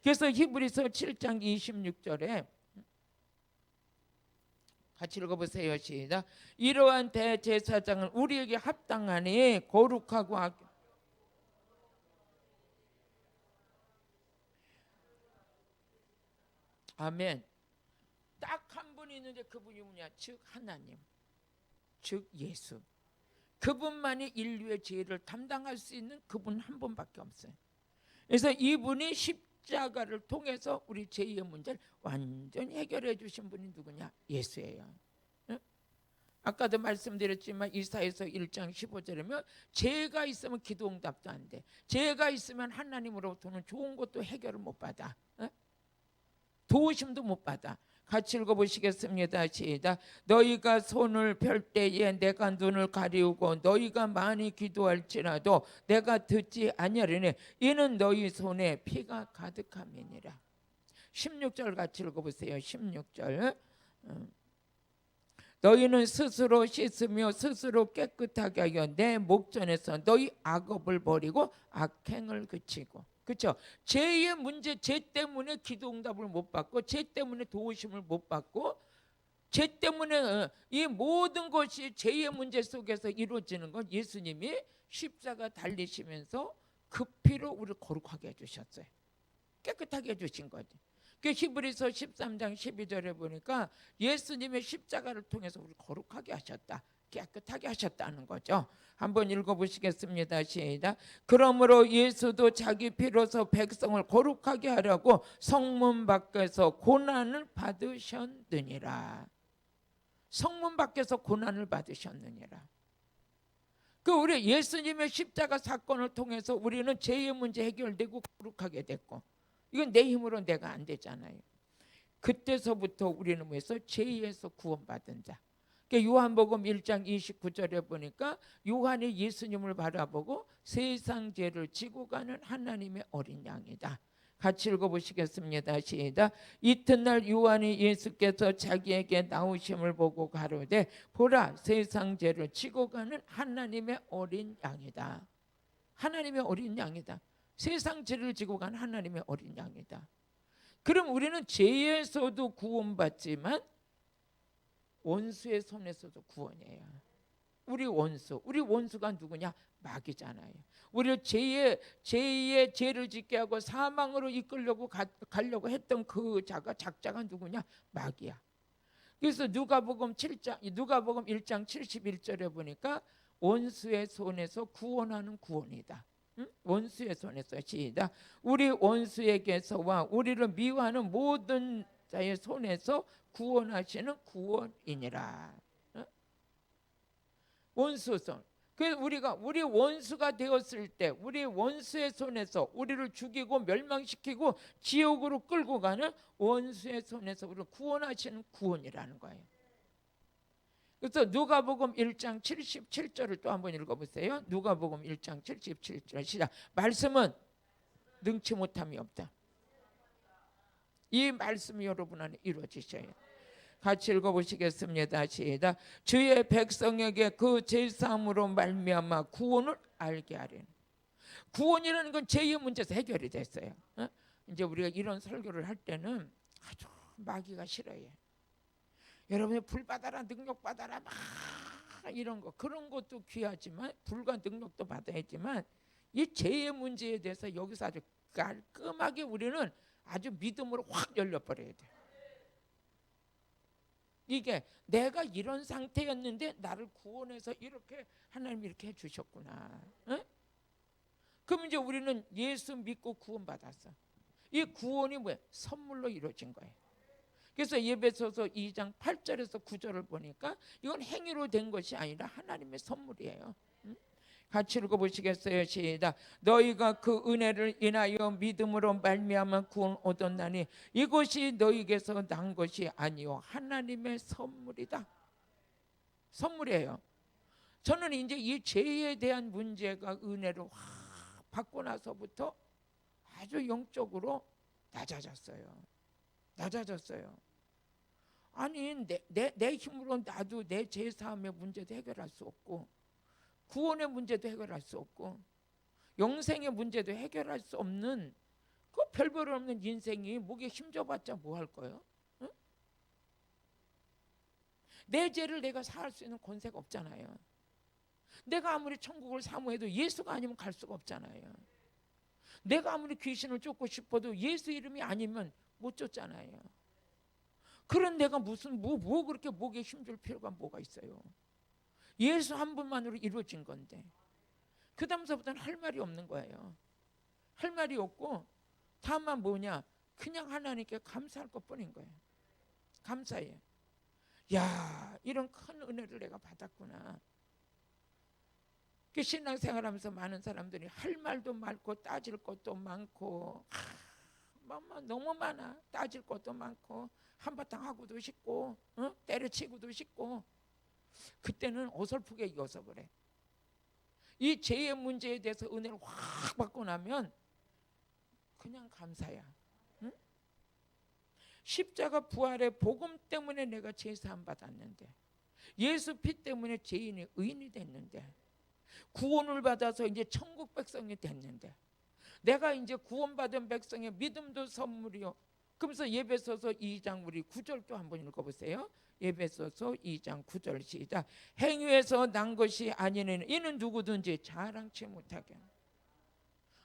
그래서 히브리서 7장 26절에 같이 읽어보세요. 시작. 이러한 대제사장은 우리에게 합당하니 거룩하고 아멘. 딱 한 분이 있는데 그분이 뭐냐? 즉 하나님, 즉 예수. 그분만이 인류의 죄를 담당할 수 있는 그분 한 분밖에 없어요. 그래서 이분이 십자가를 통해서 우리 죄의 문제를 완전히 해결해 주신 분이 누구냐? 예수예요. 응? 아까도 말씀드렸지만 이사야서 1장 15절이면 죄가 있으면 기도 응답도 안 돼. 죄가 있으면 하나님으로부터는 좋은 것도 해결을 못 받아. 응? 도우심도 못 받아. 같이 읽어보시겠습니다. 시작. 너희가 손을 펼 때에 내가 눈을 가리우고 너희가 많이 기도할지라도 내가 듣지 아니하리니 이는 너희 손에 피가 가득함이니라. 16절 같이 읽어보세요. 16절. 너희는 스스로 씻으며 스스로 깨끗하게 하여 내 목전에서 너희 악업을 버리고 악행을 그치고. 그렇죠? 죄의 문제, 죄 때문에 기도 응답을 못 받고 죄 때문에 도우심을 못 받고 죄 때문에 이 모든 것이 죄의 문제 속에서 이루어지는 건 예수님이 십자가 달리시면서 그 피로 우리를 거룩하게 해주셨어요. 깨끗하게 해주신 거지. 그 히브리서 13장 12절에 보니까 예수님의 십자가를 통해서 우리를 거룩하게 하셨다. 깨끗하게 하셨다는 거죠. 한번 읽어보시겠습니다. 시작. 그러므로 예수도 자기 피로서 백성을 거룩하게 하려고 성문 밖에서 고난을 받으셨느니라. 성문 밖에서 고난을 받으셨느니라. 그 우리 예수님의 십자가 사건을 통해서 우리는 죄의 문제 해결되고 거룩하게 됐고, 이건 내 힘으로 내가 안 되잖아요. 그때서부터 우리는 뭐해서 죄에서 구원받은 자. 요한복음 1장 29절에 보니까 요한이 예수님을 바라보고 세상 죄를 지고 가는 하나님의 어린 양이다. 같이 읽어보시겠습니다. 시작. 이튿날 요한이 예수께서 자기에게 나오심을 보고 가로되 보라 세상 죄를 지고 가는 하나님의 어린 양이다. 하나님의 어린 양이다. 세상 죄를 지고 가는 하나님의 어린 양이다. 그럼 우리는 죄에서도 구원받지만 원수의 손에서도 구원이에요. 우리 원수가 누구냐? 마귀잖아요. 우리를 죄의 죄를 짓게 하고 사망으로 이끌려고 가려고 했던 그 작자가 누구냐? 마귀야. 그래서 누가복음 1장 71절에 보니까 원수의 손에서 구원하는 구원이다. 응? 원수의 손에서. 시작. 우리 원수에게서와 우리를 미워하는 모든 자의 손에서 구원하시는 구원이니라. 원수 손. 그래서 우리 원수가 되었을 때 우리 원수의 손에서 우리를 죽이고 멸망시키고 지옥으로 끌고 가는 원수의 손에서 우리를 구원하시는 구원이라는 거예요. 그래서 누가복음 1장 77절을 또 한번 읽어보세요. 누가복음 1장 77절 시작. 말씀은 능치 못함이 없다. 이 말씀이 여러분 안에 이루어지셔요. 같이 읽어보시겠습니다. 시작. 주의 백성에게 그 제사함으로 말미암아 구원을 알게 하리니. 구원이라는 건 죄의 문제에서 해결이 됐어요. 이제 우리가 이런 설교를 할 때는 아주 마귀가 싫어해. 여러분이 불 받아라, 능력 받아라, 막 이런 거, 그런 것도 귀하지만 불과 능력도 받아야지만 이 죄의 문제에 대해서 여기서 아주 깔끔하게 우리는 아주 믿음으로 확 열려버려야 돼. 이게 내가 이런 상태였는데 나를 구원해서 이렇게 하나님이 이렇게 해주셨구나. 응? 그럼 이제 우리는 예수 믿고 구원받았어. 이 구원이 뭐야? 선물로 이루어진 거예요. 그래서 에베소서 2장 8절에서 9절을 보니까 이건 행위로 된 것이 아니라 하나님의 선물이에요. 응? 같이 읽어보시겠어요? 시작. 너희가 그 은혜를 인하여 믿음으로 말미암아 구원 얻었나니 이것이 너희에게서 난 것이 아니요 하나님의 선물이다. 선물이에요. 저는 이제 이 죄에 대한 문제가 은혜를 확 받고 나서부터 아주 영적으로 낮아졌어요. 아니 내 힘으로 나도 내 죄사함의 문제도 해결할 수 없고 구원의 문제도 해결할 수 없고 영생의 문제도 해결할 수 없는 그 별별 없는 인생이 목에 힘줘봤자 뭐 할 거예요? 응? 내 죄를 내가 사할 수 있는 권세가 없잖아요. 내가 아무리 천국을 사모해도 예수가 아니면 갈 수가 없잖아요. 내가 아무리 귀신을 쫓고 싶어도 예수 이름이 아니면 못 쫓잖아요. 그런 내가 무슨 뭐 그렇게 목에 힘줄 필요가 뭐가 있어요? 예수 한 분만으로 이루어진 건데 그 다음서부터는 할 말이 없는 거예요. 할 말이 없고 다만 뭐냐, 그냥 하나님께 감사할 것뿐인 거예요. 감사해. 야, 이런 큰 은혜를 내가 받았구나. 그 신앙생활하면서 많은 사람들이 할 말도 많고 따질 것도 많고 너무 많아. 따질 것도 많고 한바탕 하고도 싶고 때려치고도 싶고. 그때는 어설프게 이어서 그래. 이 죄의 문제에 대해서 은혜를 확 받고 나면 그냥 감사야. 응? 십자가 부활의 복음 때문에 내가 죄 사함 받았는데, 예수 피 때문에 죄인이 의인이 됐는데, 구원을 받아서 이제 천국 백성이 됐는데, 내가 이제 구원받은 백성의 믿음도 선물이요. 그러면서 예배소서 2장 우리 9절도 한번 읽어보세요. 예배소서 2장 9절 시작. 행위에서 난 것이 아니는 이는 누구든지 자랑치 못하게.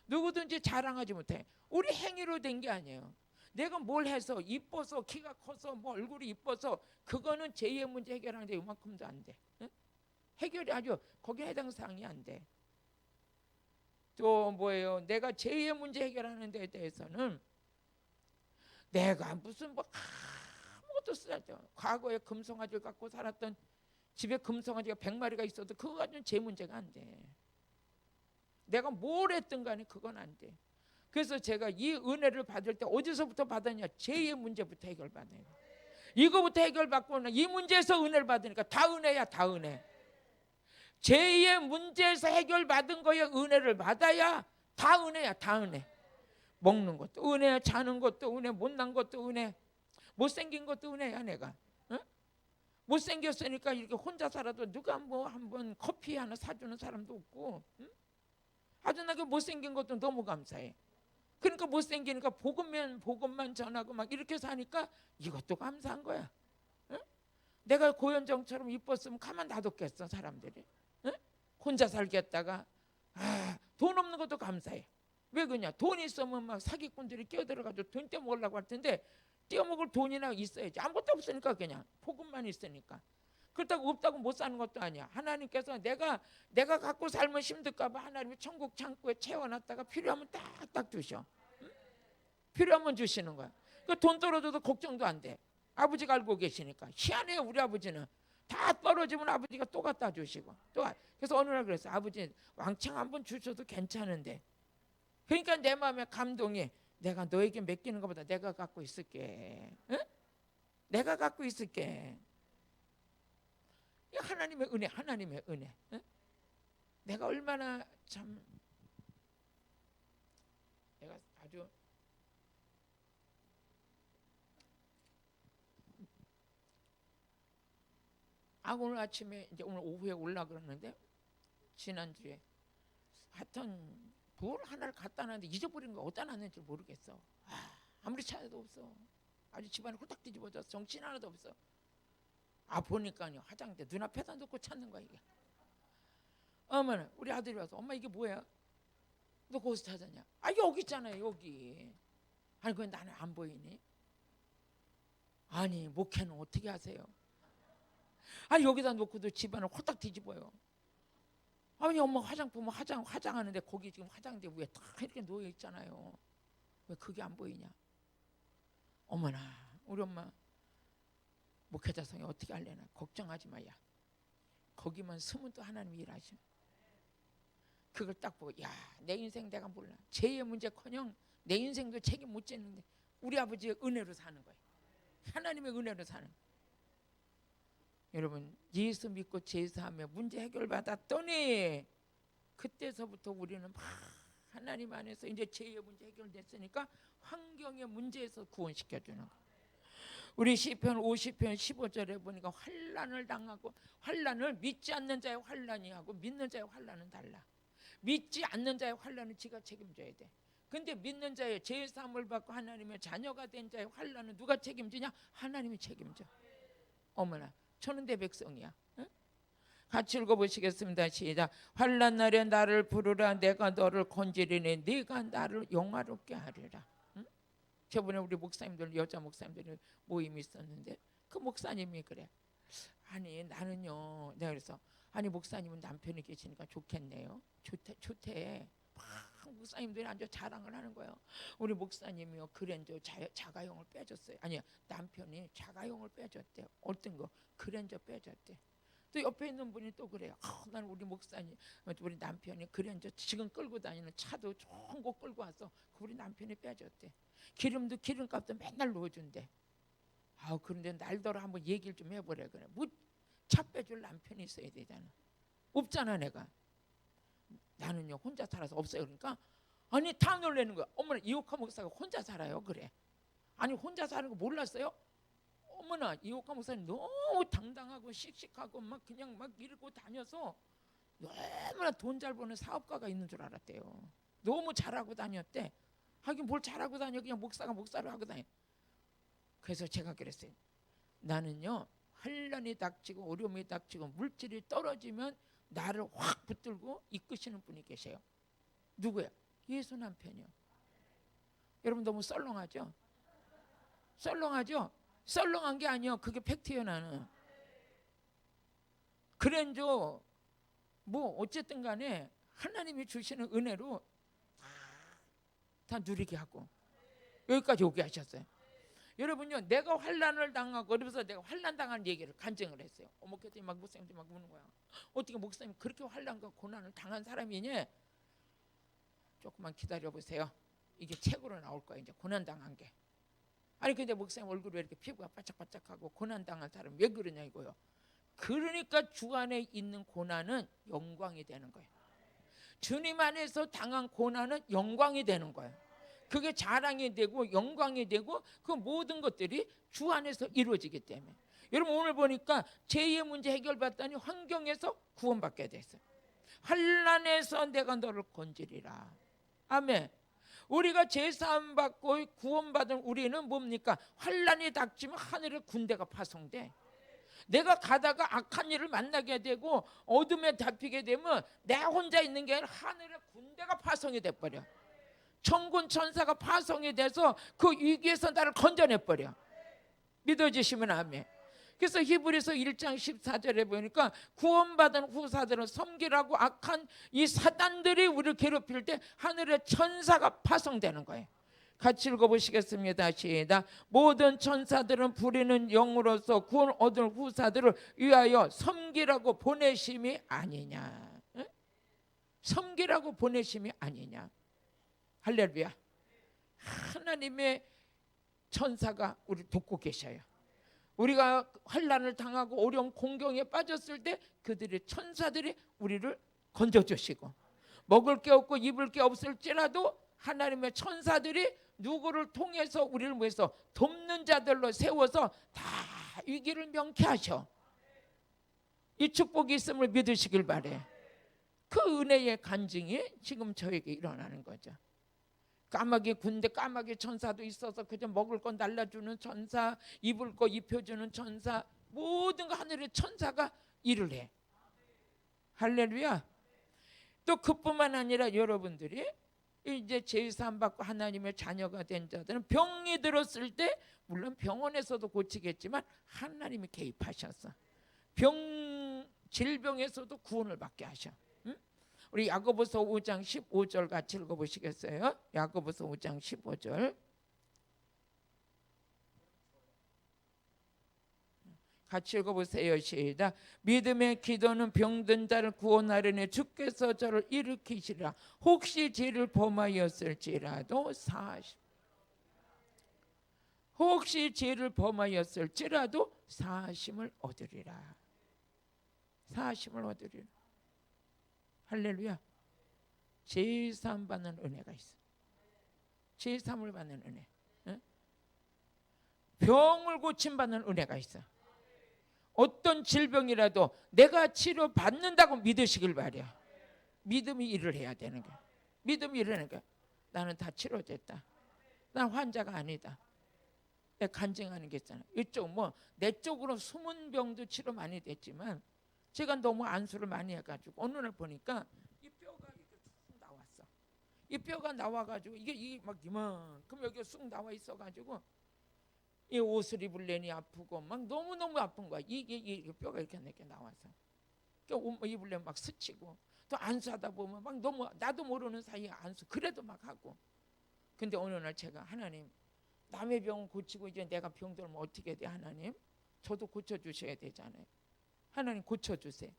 누구든지 자랑하지 못해. 우리 행위로 된 게 아니에요. 내가 뭘 해서 이뻐서 키가 커서 뭐 얼굴이 이뻐서 그거는 죄의 문제 해결하는데 이만큼도 안 돼. 응? 해결이 아주 거기에 해당 사항이 안 돼. 또 뭐예요? 내가 죄의 문제 해결하는 데 대해서는 내가 무슨 뭐 아무것도 쓰지. 과거에 금송아지를 갖고 살았던 집에 금송아지가 100마리가 있어도 그거 가지고는 죄 문제가 안 돼. 내가 뭘 했든 간에 그건 안 돼. 그래서 제가 이 은혜를 받을 때 어디서부터 받았냐? 죄의 문제부터 해결받아요. 이거부터 해결받고 이 문제에서 은혜를 받으니까 다 은혜야, 다 은혜. 죄의 문제에서 해결받은 거에 은혜를 받아야 다 은혜야, 다 은혜. 먹는 것도 은혜, 자는 것도 은혜, 못난 것도 은혜, 못생긴 것도 은혜야 내가. 응? 못생겼으니까 이렇게 혼자 살아도 누가 뭐 한번 커피 하나 사주는 사람도 없고, 응? 아주 나게 못생긴 것도 너무 감사해. 그러니까 못생기니까 복음만 전하고 막 이렇게 사니까 이것도 감사한 거야. 응? 내가 고현정처럼 이뻤으면 가만 놔뒀겠어 사람들이. 응? 혼자 살겠다가 돈 없는 것도 감사해. 왜 그러냐? 돈 있으면 막 사기꾼들이 끼어들어가지고 돈 떼먹으려고 할 텐데 떼어먹을 돈이나 있어야지. 아무것도 없으니까 그냥 복음만 있으니까. 그렇다고 없다고 못 사는 것도 아니야. 하나님께서 내가 갖고 살면 힘들까 봐 하나님이 천국 창고에 채워놨다가 필요하면 딱딱 주셔. 응? 필요하면 주시는 거야. 그 돈 떨어져도 걱정도 안 돼. 아버지가 알고 계시니까. 희한해요. 우리 아버지는 다 떨어지면 아버지가 또 갖다 주시고 또. 그래서 어느 날 그랬어. 아버지 왕창 한번 주셔도 괜찮은데. 그러니까 내 마음에 감동이, 내가 너에게 맡기는 것보다 내가 갖고 있을게. 응? 내가 갖고 있을게. 하나님의 은혜, 하나님의 은혜. 응? 내가 얼마나 참 내가 아주 오늘 아침에 이제 오늘 오후에 올라 그러는데 지난주에 하여튼 뭘 하나를 갖다 놨는데 잊어버린 거 어디다 놨는지 모르겠어. 아무리 찾아도 없어. 아주 집안에 홀딱 뒤집어져서 정신 하나도 없어. 보니까요 화장대 눈앞에다 놓고 찾는 거야 이게. 어머나 우리 아들이 와서 엄마 이게 뭐야? 너 거기서 찾았냐? 여기 있잖아요 여기. 아니 그건 나는 안 보이니? 아니 목회는 어떻게 하세요? 여기다 놓고도 집안을 홀딱 뒤집어요. 아니 엄마 화장품 화장하는데 거기 지금 화장대 위에 딱 이렇게 놓여 있잖아요. 왜 그게 안 보이냐? 어머나 우리 엄마 목회자성이 어떻게 하려나 걱정하지 마야. 거기만 서면 또 하나님이 일하셔. 그걸 딱 보고 내 인생 내가 몰라. 죄의 문제커녕 내 인생도 책임 못 지는데 우리 아버지의 은혜로 사는 거예요. 하나님의 은혜로 사는 거예요. 여러분 예수 믿고 제사하며 문제 해결받았더니 그때서부터 우리는 막 하나님 안에서 이제 죄의 문제 해결됐으니까 환경의 문제에서 구원시켜주는 거예요. 우리 시편 50편 15절에 보니까 환난을 당하고, 환난을 믿지 않는 자의 환난이 하고 믿는 자의 환난은 달라. 믿지 않는 자의 환난은 지가 책임져야 돼. 근데 믿는 자의 죄 사함을 받고 하나님의 자녀가 된 자의 환난은 누가 책임지냐? 하나님이 책임져. 어머나 천은대 백성이야. 응? 같이 읽어보시겠습니다. 시작. 환난 날에 나를 부르라. 내가 너를 건지리니 네가 나를 영화롭게 하리라. 응? 저번에 우리 목사님들 여자 목사님들이 모임이 있었는데 그 목사님이 그래. 아니 나는요. 내가 그래서 아니 목사님은 남편이 계시니까 좋겠네요. 좋대. 막 목사님들이 앉아 자랑을 하는 거예요. 우리 목사님이요 그랜저 자가용을 빼줬어요. 아니야 남편이 자가용을 빼줬대요. 어떤 거 그랜저 빼줬대. 또 옆에 있는 분이 또 그래요. 나는 우리 목사님, 우리 남편이 그랜저 지금 끌고 다니는 차도 좋은 거 끌고 와서 우리 남편이 빼줬대. 기름값도 맨날 넣어준대. 그런데 날더러 한번 얘기를 좀 해보래 그래. 뭐 차 빼줄 남편이 있어야 되잖아. 없잖아 내가. 나는요 혼자 살아서 없어요. 그러니까 아니 다 놀라는 거야. 어머나 이옥화 목사가 혼자 살아요 그래. 아니 혼자 사는 거 몰랐어요? 어머나 이옥화 목사님 너무 당당하고 씩씩하고 막 그냥 막 이러고 다녀서 너무나 돈 잘 버는 사업가가 있는 줄 알았대요. 너무 잘하고 다녔대. 하긴 뭘 잘하고 다녀. 그냥 목사를 하고 다녀. 그래서 제가 그랬어요. 나는요 환란이 닥치고 어려움이 닥치고 물질이 떨어지면 나를 확 붙들고 이끄시는 분이 계세요. 누구야? 예수 남편이요. 여러분 너무 썰렁하죠? 썰렁하죠? 썰렁한 게 아니요. 그게 팩트예요 나는. 그랜저 뭐 어쨌든 간에 하나님이 주시는 은혜로 다 누리게 하고 여기까지 오게 하셨어요. 여러분요 내가 환난을 당하고 그러면서 내가 환난 당한 얘기를 간증을 했어요. 그랬더니 막 목사님들이 막 묻는 거야. 어떻게 목사님 그렇게 환난과 고난을 당한 사람이니? 조금만 기다려보세요. 이게 책으로 나올 거예요. 이제 고난 당한 게. 아니 근데 목사님 얼굴이 왜 이렇게 피부가 바짝바짝하고 고난 당한 사람 왜 그러냐 이거요. 그러니까 주 안에 있는 고난은 영광이 되는 거예요. 주님 안에서 당한 고난은 영광이 되는 거예요. 그게 자랑이 되고 영광이 되고 그 모든 것들이 주 안에서 이루어지기 때문에. 여러분 오늘 보니까 제2의 문제 해결받다니 환경에서 구원받게 됐어요. 환난에서 내가 너를 건지리라. 아멘. 우리가 제사함 받고 구원받은 우리는 뭡니까? 환난이 닥치면 하늘의 군대가 파송돼. 내가 가다가 악한 일을 만나게 되고 어둠에 잡히게 되면 내 혼자 있는 게 아니라 하늘의 군대가 파송이 돼버려. 천군 천사가 파송이 돼서 그 위기에서 나를 건져내버려. 믿어주시면 아멘. 그래서 히브리서 1장 14절에 보니까 구원받은 후사들은 섬기라고 악한 이 사단들이 우리를 괴롭힐 때 하늘의 천사가 파송되는 거예요. 같이 읽어보시겠습니다. 시작. 모든 천사들은 부리는 영으로서 구원 얻을 후사들을 위하여 섬기라고 보내심이 아니냐. 응? 섬기라고 보내심이 아니냐. 할렐루야. 하나님의 천사가 우리를 돕고 계셔요. 우리가 환난을 당하고 어려운 공경에 빠졌을 때 그들의 천사들이 우리를 건져주시고 먹을 게 없고 입을 게 없을지라도 하나님의 천사들이 누구를 통해서 우리를 위해서 돕는 자들로 세워서 다 위기를 명쾌하셔. 이 축복이 있음을 믿으시길 바래. 그 은혜의 간증이 지금 저에게 일어나는 거죠. 까마귀 군대 까마귀 천사도 있어서 그저 먹을 거 날라주는 천사, 입을 거 입혀주는 천사, 모든 거 하늘의 천사가 일을 해. 할렐루야. 또 그뿐만 아니라 여러분들이 이제 제사함 받고 하나님의 자녀가 된 자들은 병이 들었을 때 물론 병원에서도 고치겠지만 하나님이 개입하셨어. 질병에서도 구원을 받게 하셔. 우리 야고보서 5장 15절 같이 읽어보시겠어요? 야고보서 5장 15절 같이 읽어보세요. 시작. 믿음의 기도는 병든 자를 구원하려니 주께서 저를 일으키시리라. 혹시 죄를 범하였을지라도 사하심을 얻으리라. 사하심을 얻으리라. 할렐루야. 제사함 받는 은혜가 있어. 제사함을 받는 은혜. 응? 병을 고침받는 은혜가 있어. 어떤 질병이라도 내가 치료받는다고 믿으시길 바래요. 믿음이 일을 해야 되는 거야. 믿음이 일을 하는 거야. 나는 다 치료됐다. 난 환자가 아니다. 내가 간증하는 게 있잖아. 이쪽 내 쪽으로 숨은 병도 치료 많이 됐지만 제가 너무 안수를 많이 해가지고 어느 날 보니까 이 뼈가 이렇게 툭 나왔어. 이 뼈가 나와가지고 이게 막 이만큼 여기 쑥 나와 있어가지고 이 옷을 입을래니 아프고 막 너무 아픈 거야. 이게 뼈가 이렇게 내게 나와서 옷 입을래면 막 스치고 또 안수하다 보면 막 너무 나도 모르는 사이에 안수 그래도 막 하고. 근데 어느 날 제가 하나님 남의 병 고치고 이제 내가 병들면 어떻게 돼 하나님? 저도 고쳐주셔야 되잖아요. 하나님 고쳐주세요.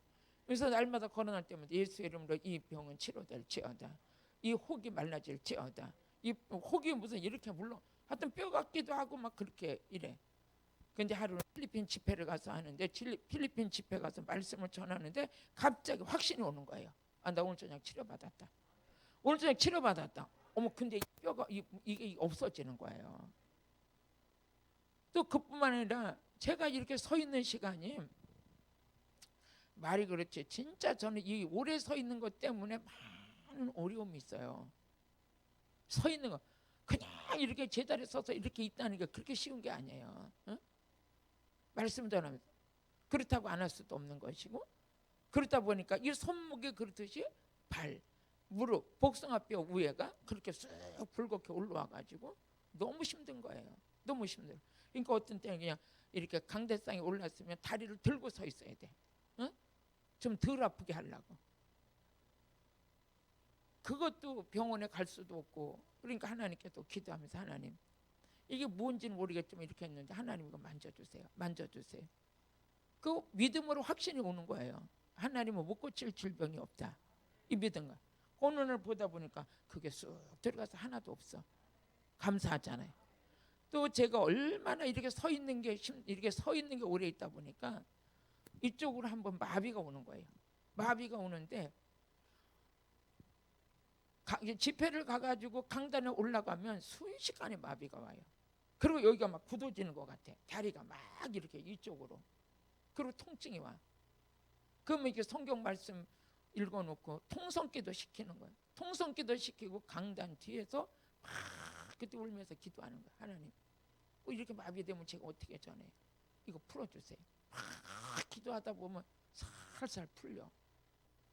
그래서 날마다 거론할 때마다 예수의 이름으로 이 병은 치료될지어다. 이 혹이 말라질지어다. 이 혹이 무슨 이렇게 물론 하여튼 뼈 같기도 하고 막 그렇게 이래. 근데 하루는 필리핀 집회를 가서 하는데 필리핀 집회 가서 말씀을 전하는데 갑자기 확신이 오는 거예요. 아, 나 오늘 저녁 치료받았다. 오늘 저녁 치료받았다. 어머, 근데 이 뼈가 이게 없어지는 거예요. 또 그뿐만 아니라 제가 이렇게 서 있는 시간이 말이 그렇지 진짜 저는 이 오래 서 있는 것 때문에 많은 어려움이 있어요. 서 있는 거 그냥 이렇게 제자리에 서서 이렇게 있다는 게 그렇게 쉬운 게 아니에요. 어? 말씀 전하면서 그렇다고 안 할 수도 없는 것이고 그렇다 보니까 이 손목에 그렇듯이 발, 무릎, 복숭아뼈 위에가 그렇게 쑥 붉게 올라와가지고 너무 힘든 거예요. 너무 힘들어. 그러니까 어떤 때는 그냥 이렇게 강대상에 올랐으면 다리를 들고 서 있어야 돼. 어? 좀 덜 아프게 하려고. 그것도 병원에 갈 수도 없고 그러니까 하나님께 또 기도하면서 하나님 이게 뭔지는 모르겠지만 이렇게 했는데 하나님 이거 만져주세요. 만져주세요. 그 믿음으로 확신이 오는 거예요. 하나님은 못 고칠 질병이 없다. 이 믿음과 어느 날 보다 보니까 그게 쑥 들어가서 하나도 없어. 감사하잖아요. 또 제가 얼마나 이렇게 서 있는 게 오래 있다 보니까 이쪽으로 한번 마비가 오는 거예요. 마비가 오는데 집회를 가가지고 강단에 올라가면 순식간에 마비가 와요. 그리고 여기가 막 굳어지는 것 같아. 다리가 막 이렇게 이쪽으로. 그리고 통증이 와. 그러면 이렇게 성경 말씀 읽어놓고 통성기도 시키는 거예요. 통성기도 시키고 강단 뒤에서 막 그때 울면서 기도하는 거예요. 하나님, 이렇게 마비되면 제가 어떻게 전해요? 이거 풀어주세요. 막 기도하다 보면 살살 풀려.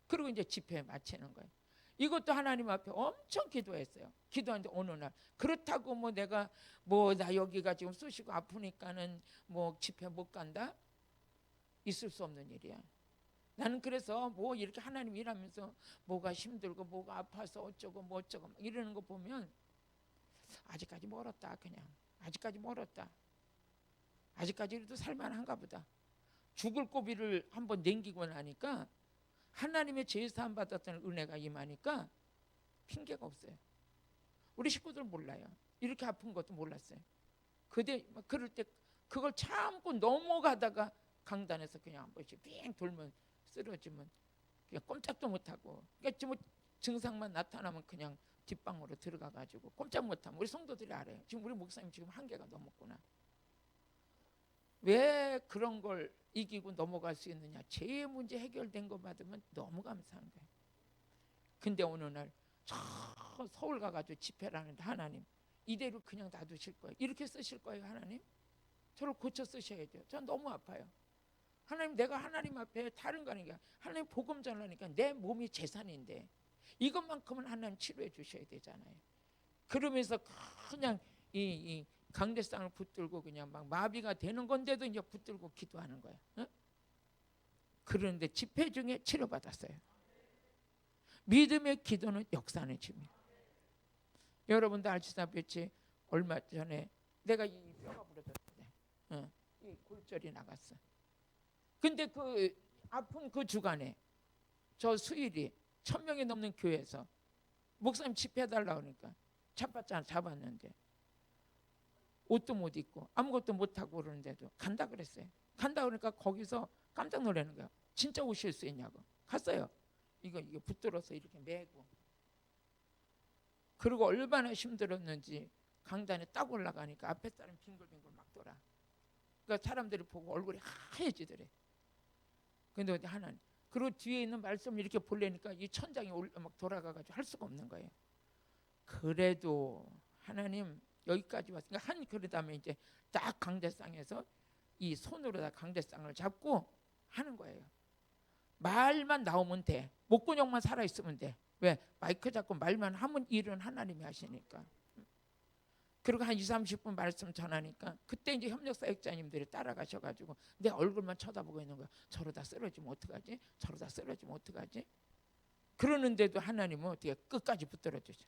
그리고 이제 집회 마치는 거예요. 이것도 하나님 앞에 엄청 기도했어요. 기도하는데 어느 날 그렇다고 뭐 내가 뭐 나 여기가 지금 쑤시고 아프니까는 뭐 집회 못 간다? 있을 수 없는 일이야. 나는 그래서 뭐 이렇게 하나님 일하면서 뭐가 힘들고 뭐가 아파서 어쩌고 뭐 어쩌고 막 이러는 거 보면 아직까지 멀었다. 그냥 아직까지 멀었다. 아직까지도 살만한가 보다. 죽을 고비를 한번 넘기고 나니까 하나님의 제사함 받았던 은혜가 임하니까 핑계가 없어요. 우리 식구들 몰라요. 이렇게 아픈 것도 몰랐어요. 그럴 때 그걸 참고 넘어가다가 강단에서 그냥 한 번씩 빙 돌면 쓰러지면 그냥 꼼짝도 못하고 그러니까 뭐 증상만 나타나면 그냥 뒷방으로 들어가가지고 꼼짝 못하면 우리 성도들이 알아요. 지금 우리 목사님 지금 한계가 넘었구나. 왜 그런 걸 이기고 넘어갈 수 있느냐. 제 문제 해결된 거 받으면 너무 감사한 거예요. 근데 어느 날 저 서울 가가지고 집회를 하는데 하나님 이대로 그냥 놔두실 거예요? 이렇게 쓰실 거예요? 하나님? 저를 고쳐 쓰셔야 돼요. 전 너무 아파요. 하나님, 내가 하나님 앞에 다른 거 아니야. 하나님 복음 전하니까 내 몸이 재산인데 이것만큼은 하나님 치료해 주셔야 되잖아요. 그러면서 그냥 이 강대상을 붙들고 그냥 막 마비가 되는 건데도 이제 붙들고 기도하는 거예요. 어? 그런데 집회 중에 치료받았어요. 믿음의 기도는 역사하는 집입니다. 여러분도 아시다시피 얼마 전에 내가 이 뼈가 부러졌는데 이 골절이 나갔어. 근데 그 아픈 그 주간에 저 수일이 1000명이 넘는 교회에서 목사님 집회해달라고 하니까 잡았는데 옷도 못 입고 아무것도 못하고 그러는데도 간다 그랬어요. 간다 그러니까 거기서 깜짝 놀라는 거야. 진짜 오실 수 있냐고. 갔어요. 이게 붙들어서 이렇게 메고. 그리고 얼마나 힘들었는지 강단에 딱 올라가니까 앞에 사람 빙글빙글 막 돌아. 그러니까 사람들이 보고 얼굴이 하얘지더래. 근데 하나님, 그리고 뒤에 있는 말씀을 이렇게 보려니까 이 천장이 막 돌아가가지고 할 수가 없는 거예요. 그래도 하나님 여기까지 왔으니까 한 그릇하면 이제 딱 강대상에서 이 손으로 다 강대상을 잡고 하는 거예요. 말만 나오면 돼. 목구멍만 살아있으면 돼. 왜? 마이크 잡고 말만 하면 일은 하나님이 하시니까. 그리고 한 20-30분 말씀 전하니까 그때 이제 협력사역자님들이 따라가셔가지고 내 얼굴만 쳐다보고 있는 거야. 저러다 쓰러지면 어떡하지? 저러다 쓰러지면 어떡하지? 그러는데도 하나님은 어떻게 끝까지 붙들어 주죠.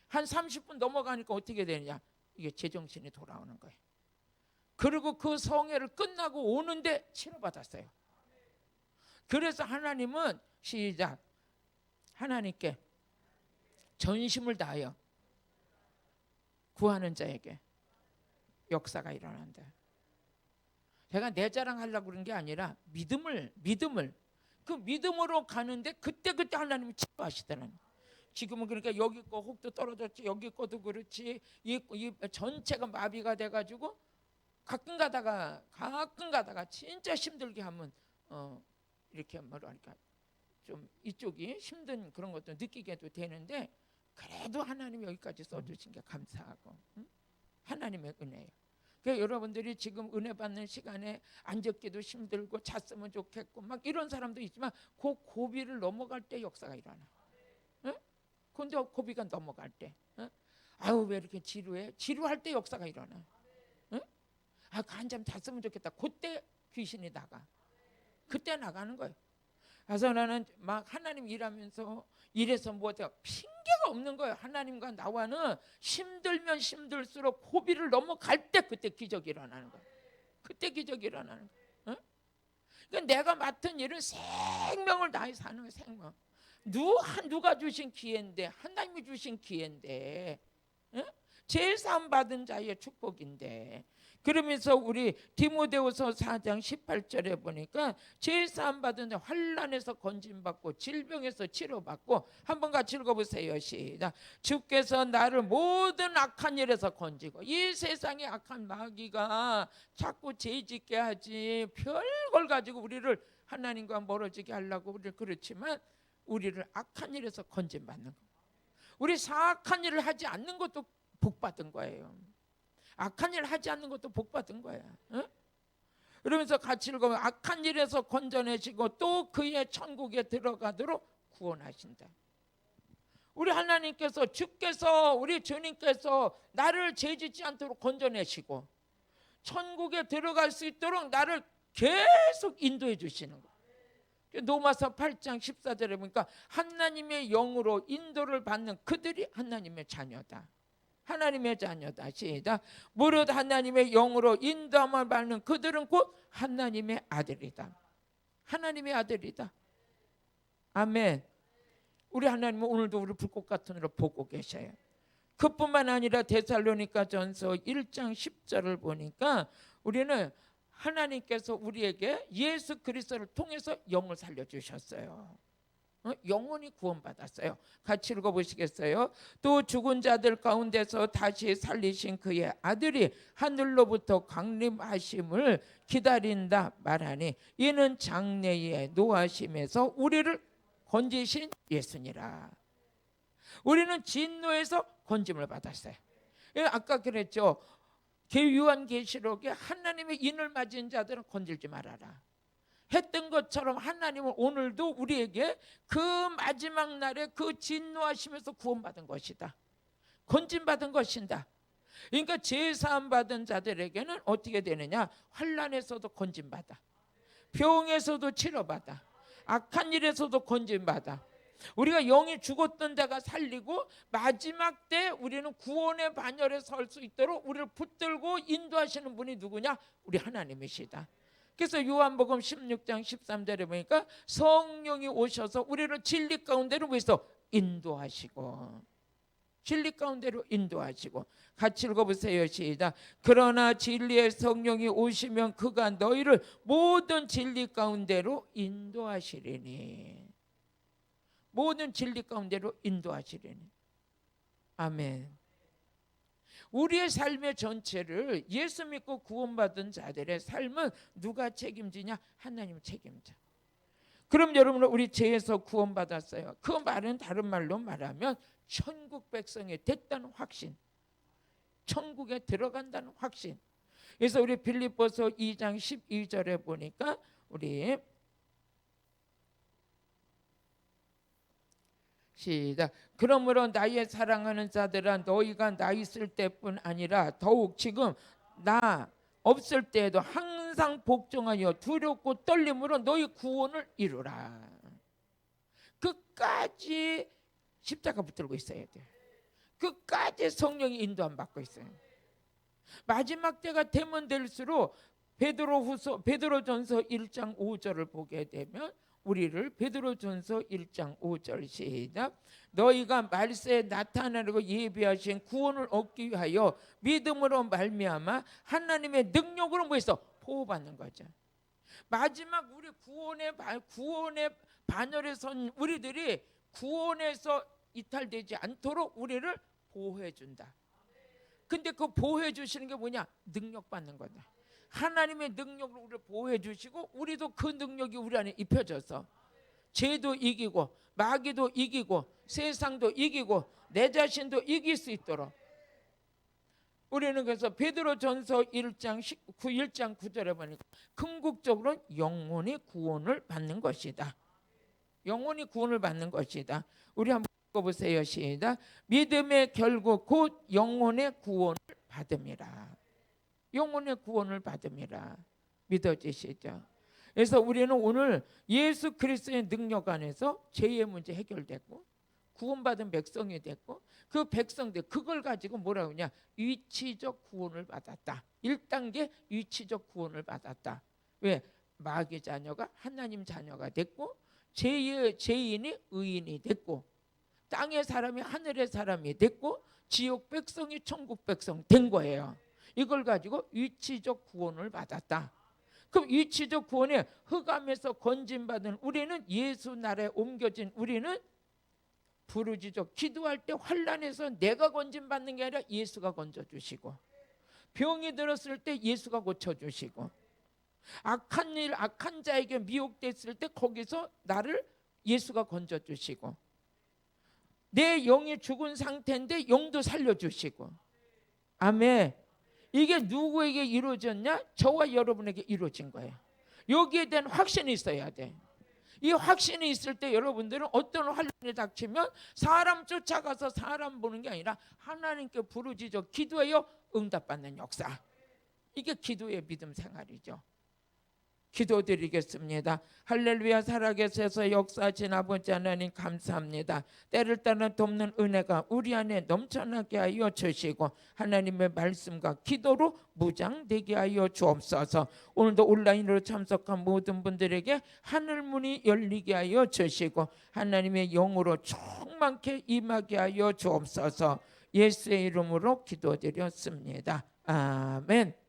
한 30분 넘어가니까 어떻게 되느냐? 이게 제정신이 돌아오는 거예요. 그리고 그 성회를 끝나고 오는데 치료받았어요. 그래서 하나님은 시작, 하나님께 전심을 다하여 구하는 자에게 역사가 일어난다. 제가 내 자랑하려고 그런 게 아니라 믿음을 그 믿음으로 가는데 그때 하나님이 치료하시더라는. 지금은 그러니까 여기 거 혹도 떨어졌지, 여기 거도 그렇지, 이 전체가 마비가 돼가지고 가끔 가다가 진짜 힘들게 하면 이렇게 뭐랄까 좀 이쪽이 힘든 그런 것도 느끼게도 되는데, 그래도 하나님이 여기까지 써주신 게 감사하고, 하나님의 은혜예요. 그러니까 여러분들이 지금 은혜 받는 시간에 앉았기도 힘들고 잤으면 좋겠고 막 이런 사람도 있지만 그 고비를 넘어갈 때 역사가 일어나. 응? 근데 고비가 넘어갈 때, 아유 왜 이렇게 지루해? 지루할 때 역사가 일어나. 응? 아, 한잠 잤으면 좋겠다. 그때 귀신이 나가. 그때 나가는 거예요. 그래서 나는 막 하나님 일하면서 이래서 뭐가 핑계가 없는 거예요. 하나님과 나와는 힘들면 힘들수록 고비를 넘어갈 때 그때 기적이 일어나는 거예요. 그때 기적이 일어나는 거예요. 응? 그러니까 내가 맡은 일은 생명을 다해 사는 거예요. 생명. 누가 주신 기회인데, 하나님이 주신 기회인데, 응? 제사함 받은 자의 축복인데. 그러면서 우리 디모데후서 4장 18절에 보니까 제사함 받은 자 환난에서 건짐받고 질병에서 치료받고, 한번 같이 읽어보세요. 시작. 주께서 나를 모든 악한 일에서 건지고. 이 세상의 악한 마귀가 자꾸 죄짓게 하지, 별걸 가지고 우리를 하나님과 멀어지게 하려고 우리를, 그렇지만 우리를 악한 일에서 건짐받는 거. 우리 사악한 일을 하지 않는 것도 복받은 거예요. 악한 일 하지 않는 것도 복받은 거야. 응? 그러면서 같이 읽으면 악한 일에서 건져내시고 또 그의 천국에 들어가도록 구원하신다. 우리 하나님께서, 주께서, 우리 주님께서 나를 죄짓지 않도록 건져내시고 천국에 들어갈 수 있도록 나를 계속 인도해 주시는 거예요. 로마서 8장 14절에 보니까 하나님의 영으로 인도를 받는 그들이 하나님의 자녀다. 하나님의 자녀다. 시작. 무릇 하나님의 영으로 인도함을 받는 그들은 곧 하나님의 아들이다. 하나님의 아들이다. 아멘. 우리 하나님은 오늘도 우리 불꽃 같은 으로 보고 계셔요. 그뿐만 아니라 데살로니가전서 1장 10절을 보니까 우리는 하나님께서 우리에게 예수 그리스도를 통해서 영을 살려주셨어요. 영원히 구원받았어요. 같이 읽어보시겠어요? 또 죽은 자들 가운데서 다시 살리신 그의 아들이 하늘로부터 강림하심을 기다린다 말하니 이는 장래에 노하심에서 우리를 건지신 예수니라. 우리는 진노에서 건짐을 받았어요. 아까 그랬죠. 요한계시록에 하나님의 인을 맞은 자들은 건질지 말아라 했던 것처럼, 하나님은 오늘도 우리에게 그 마지막 날에 그 진노하심에서 구원받은 것이다. 건진받은 것이다. 그러니까 제사함 받은 자들에게는 어떻게 되느냐? 환난에서도 건진받아, 병에서도 치료받아, 악한 일에서도 건진받아. 우리가 영이 죽었던 자가 살리고 마지막 때 우리는 구원의 반열에 설 수 있도록 우리를 붙들고 인도하시는 분이 누구냐? 우리 하나님이시다. 그래서 요한복음 16장 13절에 보니까 성령이 오셔서 우리를 진리 가운데로 위해서 인도하시고, 진리 가운데로 인도하시고. 같이 읽어보세요. 시작. 그러나 진리의 성령이 오시면 그가 너희를 모든 진리 가운데로 인도하시리니. 모든 진리 가운데로 인도하시리니. 아멘. 우리의 삶의 전체를 예수 믿고 구원받은 자들의 삶은 누가 책임지냐? 하나님 책임져. 그럼 여러분, 우리 죄에서 구원받았어요. 그 말은 다른 말로 말하면 천국 백성이 됐다는 확신, 천국에 들어간다는 확신. 그래서 우리 빌립보서 2장 12절에 보니까 우리 시작. 그러므로 나의 사랑하는 자들아 너희가 나 있을 때뿐 아니라 더욱 지금 나 없을 때에도 항상 복종하여 두렵고 떨림으로 너희 구원을 이루라. 끝까지 십자가 붙들고 있어야 돼. 끝까지 성령의 인도함 받고 있어요. 마지막 때가 되면 될수록 베드로전서 1장 5절을 보게 되면 우리를 베드로전서 1장 5절 시작. 너희가 말세에 나타나려고 예비하신 구원을 얻기 위하여 믿음으로 말미암아 하나님의 능력으로 뭐 있어? 보호받는 거죠. 마지막 우리 구원의 반열에 선 우리들이 구원에서 이탈되지 않도록 우리를 보호해 준다. 근데 그 보호해 주시는 게 뭐냐? 능력 받는 거다. 하나님의 능력으로 우리를 보호해 주시고 우리도 그 능력이 우리 안에 입혀져서 죄도 이기고 마귀도 이기고 세상도 이기고 내 자신도 이길 수 있도록 우리는 그래서 베드로전서 1장 9절에 보니까 궁극적으로 영혼의 구원을 받는 것이다. 영혼이 구원을 받는 것이다. 우리 한번 읽어보세요. 시작. 믿음의 결국 곧 영혼의 구원을 받음이라. 영혼의 구원을 받음이라. 믿어지시죠? 그래서 우리는 오늘 예수 그리스도의 능력 안에서 죄의 문제 해결됐고 구원받은 백성이 됐고 그 백성들 그걸 가지고 뭐라고 하냐? 위치적 구원을 받았다. 1단계 위치적 구원을 받았다. 왜? 마귀 자녀가 하나님 자녀가 됐고 죄인이 의인이 됐고 땅의 사람이 하늘의 사람이 됐고 지옥 백성이 천국 백성 된 거예요. 이걸 가지고 위치적 구원을 받았다. 그럼 위치적 구원에 흑암에서 건진받은 우리는 예수 나라에 옮겨진 우리는 부르짖어 기도할 때 환난에서 내가 건진받는 게 아니라 예수가 건져주시고 병이 들었을 때 예수가 고쳐주시고 악한 자에게 미혹됐을 때 거기서 나를 예수가 건져주시고 내 영이 죽은 상태인데 영도 살려주시고 아멘. 이게 누구에게 이루어졌냐? 저와 여러분에게 이루어진 거예요. 여기에 대한 확신이 있어야 돼. 이 확신이 있을 때 여러분들은 어떤 환난이 닥치면 사람 쫓아가서 사람 보는 게 아니라 하나님께 부르짖어 기도하여 응답받는 역사. 이게 기도의 믿음 생활이죠. 기도드리겠습니다. 할렐루야. 살아계셔서 역사하신 아버지 하나님 감사합니다. 때를 따라 돕는 은혜가 우리 안에 넘쳐나게 하여 주시고 하나님의 말씀과 기도로 무장되게 하여 주옵소서. 오늘도 온라인으로 참석한 모든 분들에게 하늘문이 열리게 하여 주시고 하나님의 영으로 충만케 임하게 하여 주옵소서. 예수의 이름으로 기도드렸습니다. 아멘.